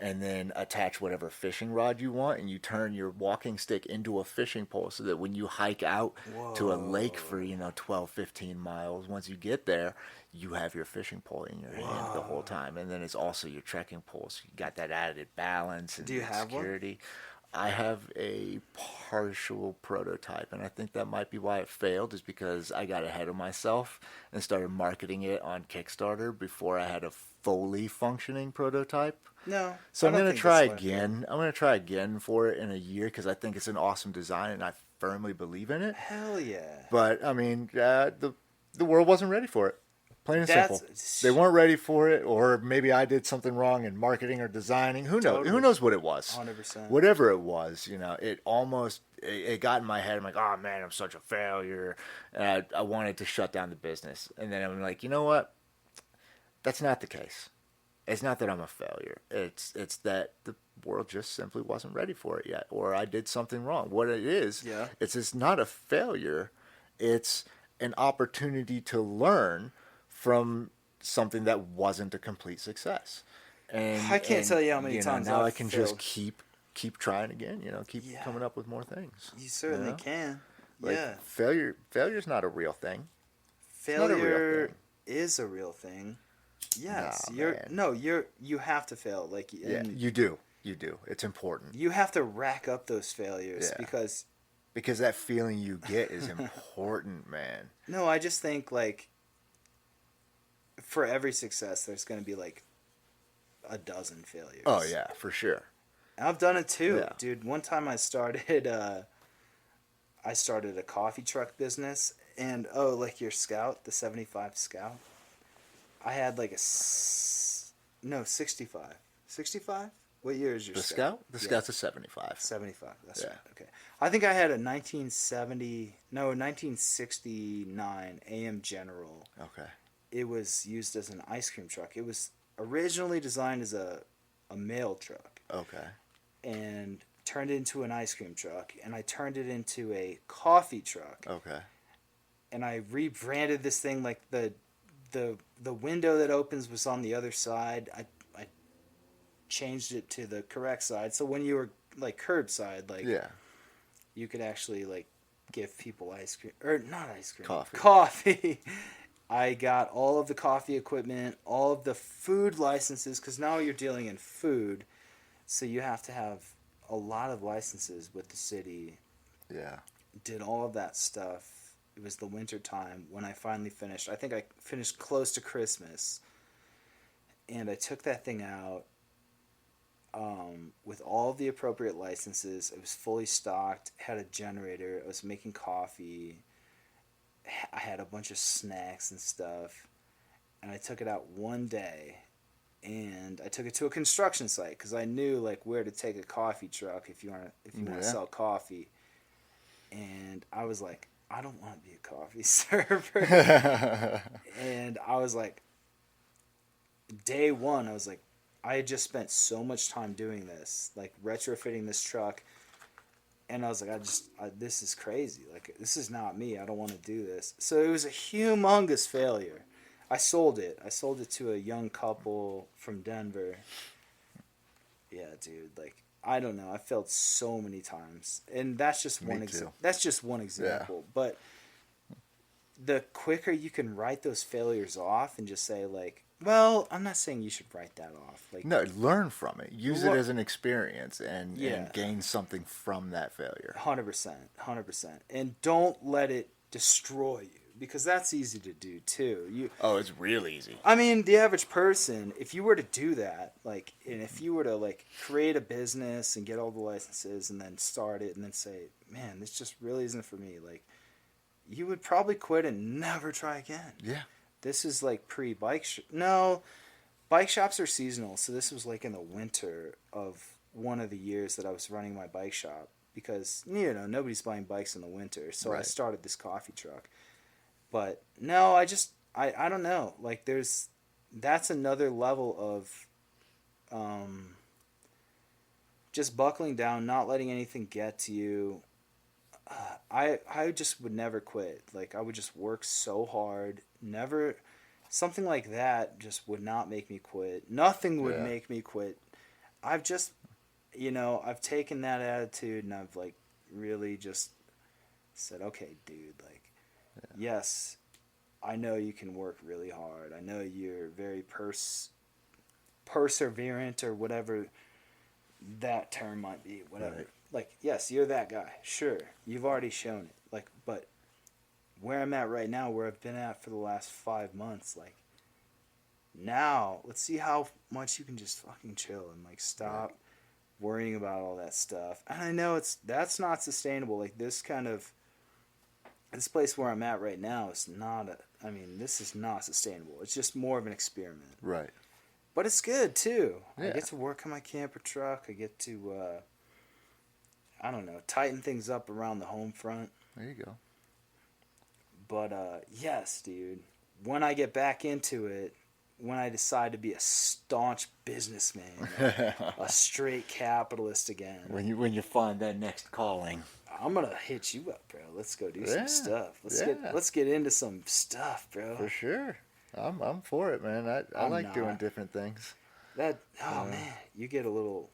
and then attach whatever fishing rod you want, and you turn your walking stick into a fishing pole, so that when you hike out to a lake for 12, 15 miles, once you get there, you have your fishing pole in your hand the whole time, and then it's also your trekking pole, so you got that added balance and Do you have one? security. I have a partial prototype, and I think that might be why it failed, is because I got ahead of myself and started marketing it on Kickstarter before I had a fully functioning prototype. No. So I I'm don't going to think try that's what I feel. again. I'm going to try again for it in a year, because I think it's an awesome design, and I firmly believe in it. Hell yeah. But, I mean, the world wasn't ready for it. Plain and That's- simple. They weren't ready for it, or maybe I did something wrong in marketing or designing. Who knows? Totally. Who knows what it was? 100%. Whatever it was, it got in my head. I'm like, oh man, I'm such a failure. And I wanted to shut down the business. And then I'm like, you know what? That's not the case. It's not that I'm a failure. It's that the world just simply wasn't ready for it yet, or I did something wrong. What it is, Yeah. it's not a failure. It's an opportunity to learn from something that wasn't a complete success. And I can't tell you how many know, times now I've I can failed. just keep trying again. Keep Yeah. coming up with more things. You certainly know? can. Like, Yeah. failure's not a real thing. Failure not a real thing. is a real thing. Yes. Nah, you're man. you have to fail. Like, Yeah, and you do. It's important, you have to rack up those failures Yeah. because because that feeling you get is important, man. no, I just think, like, for every success there's going to be like a dozen failures. Oh yeah, for sure. And I've done it too, Yeah. dude. One time I started a coffee truck business, and like your Scout, the 75 Scout. I had like 65. 65? What year is your The Scout? Scout? The Yeah. Scout's a 75. 75. That's Yeah. right. Okay. I think I had a 1969 AM General. Okay. It was used as an ice cream truck. It was originally designed as a mail truck Okay. and turned into an ice cream truck, and I turned it into a coffee truck. Okay. And I rebranded this thing, like the window that opens was on the other side. I changed it to the correct side, so when you were like curbside, like Yeah. you could actually like give people ice cream, or not ice cream, Coffee. Coffee. I got all of the coffee equipment, all of the food licenses, because now you're dealing in food, so you have to have a lot of licenses with the city. Yeah. Did all of that stuff. It was the winter time when I finally finished. I think I finished close to Christmas, and I took that thing out. with all the appropriate licenses. It was fully stocked, had a generator, I was making coffee, I had a bunch of snacks and stuff, and I took it out one day, and I took it to a construction site because I knew like where to take a coffee truck if you want to sell coffee, and I was like, I don't want to be a coffee server, and I was like, day one, I was like, I had just spent so much time doing this, like retrofitting this truck, and I was like, this is crazy. Like, this is not me. I don't want to do this. So it was a humongous failure. I sold it. I sold it to a young couple from Denver. Yeah, dude. Like, I don't know. I failed so many times, and that's just one example. That's just one example. Yeah. But the quicker you can write those failures off and just say like, well, I'm not saying you should write that off. Like, no, learn from it. Use it as an experience and gain something from that failure. 100%. And don't let it destroy you, because that's easy to do too. It's real easy. I mean, the average person, if you were to do that, like, and if you were to like create a business and get all the licenses and then start it and then say, man, this just really isn't for me, like, you would probably quit and never try again. Yeah. This is like pre-bike no, bike shops are seasonal, so this was like in the winter of one of the years that I was running my bike shop, because, you know, nobody's buying bikes in the winter, so right. I started this coffee truck. But no, I don't know, like, that's another level of just buckling down, not letting anything get to you. I just would never quit. Like, I would just work so hard. Never, something like that just would not make me quit. Nothing would make me quit. I've just, I've taken that attitude and I've like really just said, okay, dude, like, yes, I know you can work really hard. I know you're very perseverant, or whatever that term might be, whatever. Right. Like, yes, you're that guy. Sure, you've already shown it. Like, but where I'm at right now, where I've been at for the last 5 months, like, now let's see how much you can just fucking chill and like stop worrying about all that stuff. And I know that's not sustainable. Like, this place where I'm at right now is not this is not sustainable. It's just more of an experiment. Right. But it's good too. Yeah. I get to work on my camper truck. I get to I don't know, tighten things up around the home front. There you go. But yes, dude, when I get back into it, when I decide to be a staunch businessman, a straight capitalist again. When you find that next calling, I'm gonna hit you up, bro. Let's go do some stuff. Let's get into some stuff, bro. For sure. I'm for it, man. I like doing different things. Man, you get a little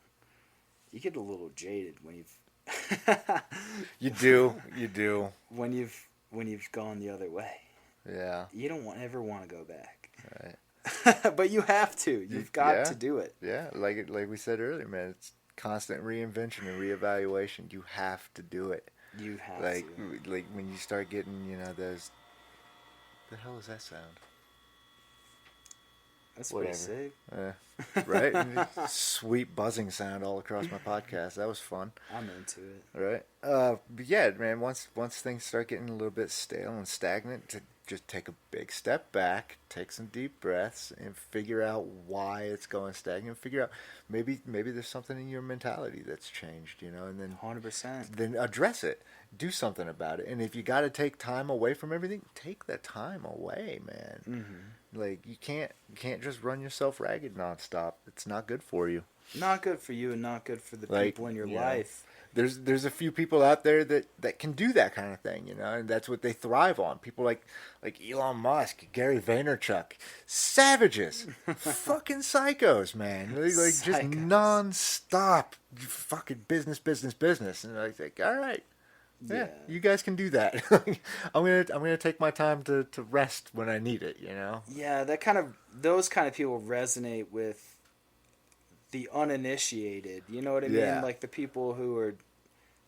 jaded when you've You do. When you've gone the other way. Yeah. You don't ever want to go back. Right. But you have to. You've got to do it. Yeah, like we said earlier, man, it's constant reinvention and reevaluation. You have to do it. You have to. Like when you start getting, those. The hell is that sound? That's pretty sick. Right? Sweet buzzing sound all across my podcast. That was fun. I'm into it. Right? But yeah, man, once things start getting a little bit stale and stagnant, to just take a big step back, take some deep breaths, and figure out why it's going stagnant. Figure out maybe there's something in your mentality that's changed, and then 100%. Then address it. Do something about it. And if you got to take time away from everything, take that time away, man. Mm-hmm. Like, you can't just run yourself ragged nonstop. It's not good for you. Not good for you, and not good for the people in your life. There's a few people out there that can do that kind of thing, and that's what they thrive on. People like Elon Musk, Gary Vaynerchuk, savages, fucking psychos, man. Just nonstop, fucking business, and I think, all right. Yeah, you guys can do that. I'm gonna take my time to rest when I need it. Yeah, those kind of people resonate with the uninitiated. You know what I mean? Like the people who are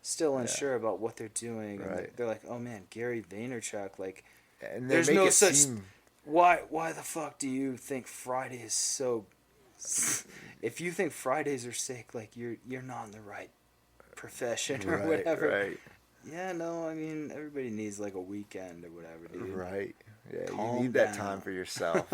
still unsure about what they're doing. Right. And they're like, oh man, Gary Vaynerchuk. Like, and there's no such. Why the fuck do you think Friday is so If you think Fridays are sick, like you're not in the right profession or Right, whatever. right, Yeah, no, I mean everybody needs like a weekend or whatever, dude. right. Yeah, you Calm need that time down. for yourself.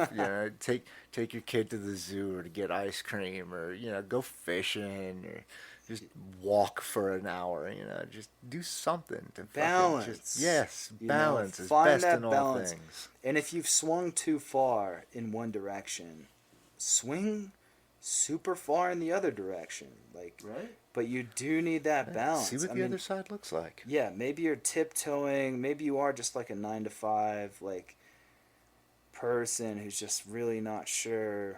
Take your kid to the zoo or to get ice cream, or go fishing, or just walk for an hour. Just do something to fucking just Balance. yes, balance is Find best in that all balance. things. And if you've swung too far in one direction, swing super far in the other direction. Like, Right. but you do need that Yeah, see balance. what I the mean, other side looks like. yeah, maybe you're tiptoeing. Maybe you are just like a 9 to 5, like person who's just really not sure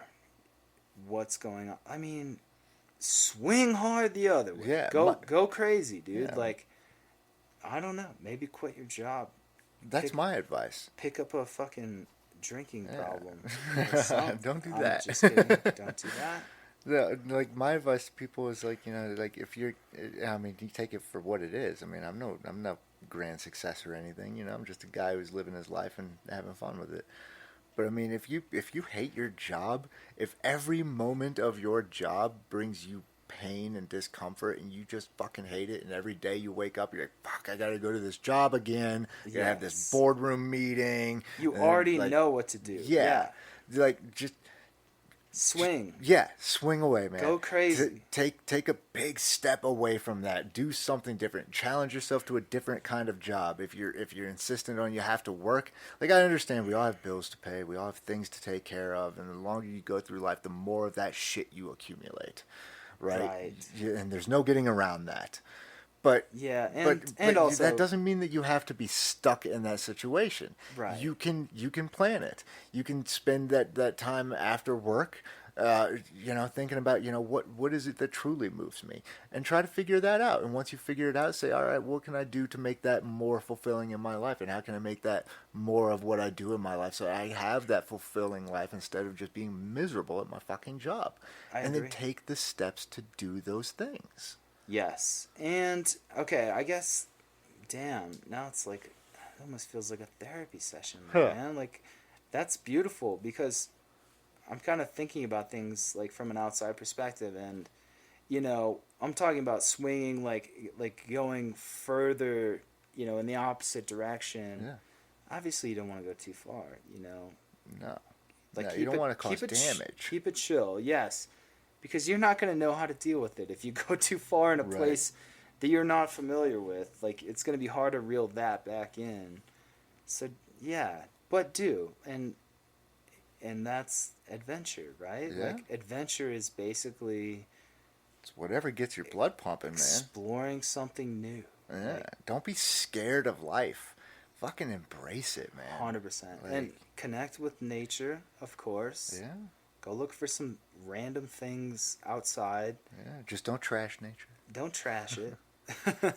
what's going on. I mean, swing hard the other way. Yeah, Go crazy, dude. yeah, Like, I don't know. Maybe quit your job. that's Pick my advice. pick up a fucking drinking problem or Yeah. something. Don't do I'm that. just kidding. Don't do that. Yeah, like my advice to people is like like if you're, I mean, you take it for what it is. I mean, I'm no grand success or anything. I'm just a guy who's living his life and having fun with it. But I mean, if you hate your job, if every moment of your job brings you pain and discomfort, and you just fucking hate it, and every day you wake up, you're like, fuck, I gotta go to this job again. You gotta have this Yes. boardroom meeting. You And then, already like, know what to do. yeah, like just Swing. yeah, swing away, man. Go crazy. Take a big step away from that. Do something different. Challenge yourself to a different kind of job. If you're insistent on you have to work, like I understand we all have bills to pay, we all have things to take care of, and the longer you go through life, the more of that shit you accumulate, right? Right. And there's no getting around that. But Yeah, but and also that doesn't mean that you have to be stuck in that situation. Right. You can plan it. You can spend that time after work, thinking about what is it that truly moves me, and try to figure that out. And once you figure it out, say, all right, what can I do to make that more fulfilling in my life, and how can I make that more of what I do in my life, so I have that fulfilling life instead of just being miserable at my fucking job. And agree. then take the steps to do those things. Yes. And okay, I guess damn, now it's like it almost feels like a therapy session, Huh. man. Like that's beautiful because I'm kind of thinking about things like from an outside perspective, and I'm talking about swinging like going further, in the opposite direction. Yeah. Obviously, you don't want to go too far, No. Like No, keep you don't it, want to cause keep it damage. keep it chill, yes, because you're not going to know how to deal with it if you go too far in a Right. place that you're not familiar with. Like it's going to be hard to reel that back in. So yeah, but do and that's adventure, right? Yeah. Like adventure is basically It's whatever gets your blood pumping, man. exploring something new. Yeah. Like, Don't be scared of life. Fucking embrace it, man. 100%. Like, And connect with nature, of course. yeah. Go look for some random things outside. Yeah. Just don't trash nature. Don't trash it.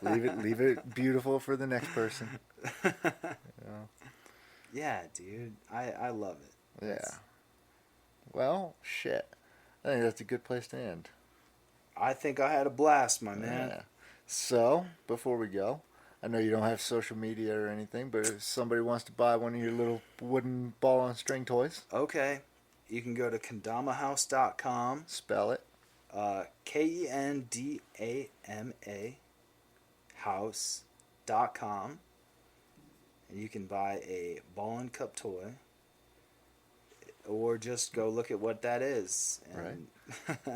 Leave it beautiful for the next person. Yeah, dude. I love it. Yeah. Well, shit. I think that's a good place to end. I think I had a blast, my man. Yeah. So, before we go, I know you don't have social media or anything, but if somebody wants to buy one of your little wooden ball on string toys, Okay. You can go to kendamahouse.com. spell it. KENDAMA house.com. And you can buy a ball and cup toy. Or just go look at what that is. And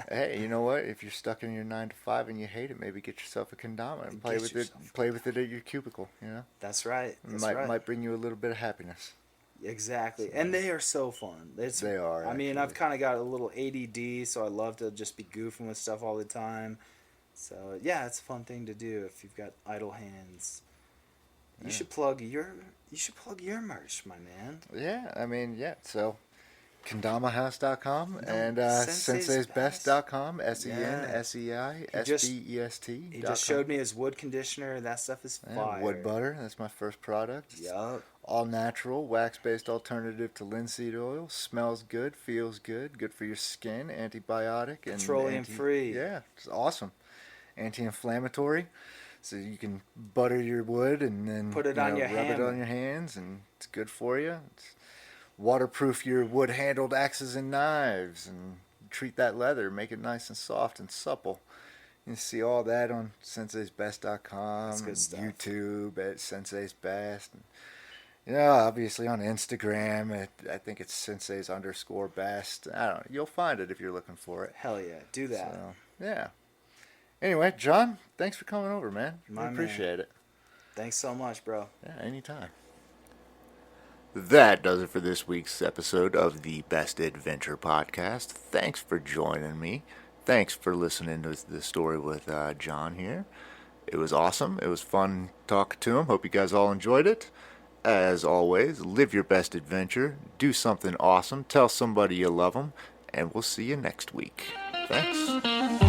Hey, you know what? If you're stuck in your 9 to 5 and you hate it, maybe get yourself a kendama and play Get with it. yourself a Play with it at your cubicle. That's right. That's might right. might bring you a little bit of happiness. Exactly. And they are so fun. They are, I mean, actually. I've kind of got a little ADD, so I love to just be goofing with stuff all the time. So, yeah, it's a fun thing to do if you've got idle hands. You should plug your merch, my man. Yeah, I mean, yeah. So, kendamahouse.com No, and senseisbest.com. SENSEISBEST. He just showed me his wood conditioner. That stuff is fire. Wood butter. That's my first product. Yup. All natural, wax-based alternative to linseed oil. Smells good, feels good, good for your skin, antibiotic. And Petroleum-free. Yeah, it's awesome. Anti-inflammatory. So you can butter your wood and then Put it on your rub it hammer. on your hands, and it's good for you. It's waterproof your wood-handled axes and knives, and treat that leather, make it nice and soft and supple. You can see all that on senseisbest.com, That's good stuff. YouTube at Sensei's Best. And, obviously on Instagram, I think it's Sensei's_best. I don't know. You'll find it if you're looking for it. Hell yeah, do that. So, yeah. Anyway, John, thanks for coming over, man. I appreciate it. Thanks so much, bro. Yeah, anytime. That does it for this week's episode of the Best Adventure Podcast. Thanks for joining me. Thanks for listening to the story with John here. It was awesome. It was fun talking to him. Hope you guys all enjoyed it. As always, live your best adventure, do something awesome, tell somebody you love them, and we'll see you next week. Thanks.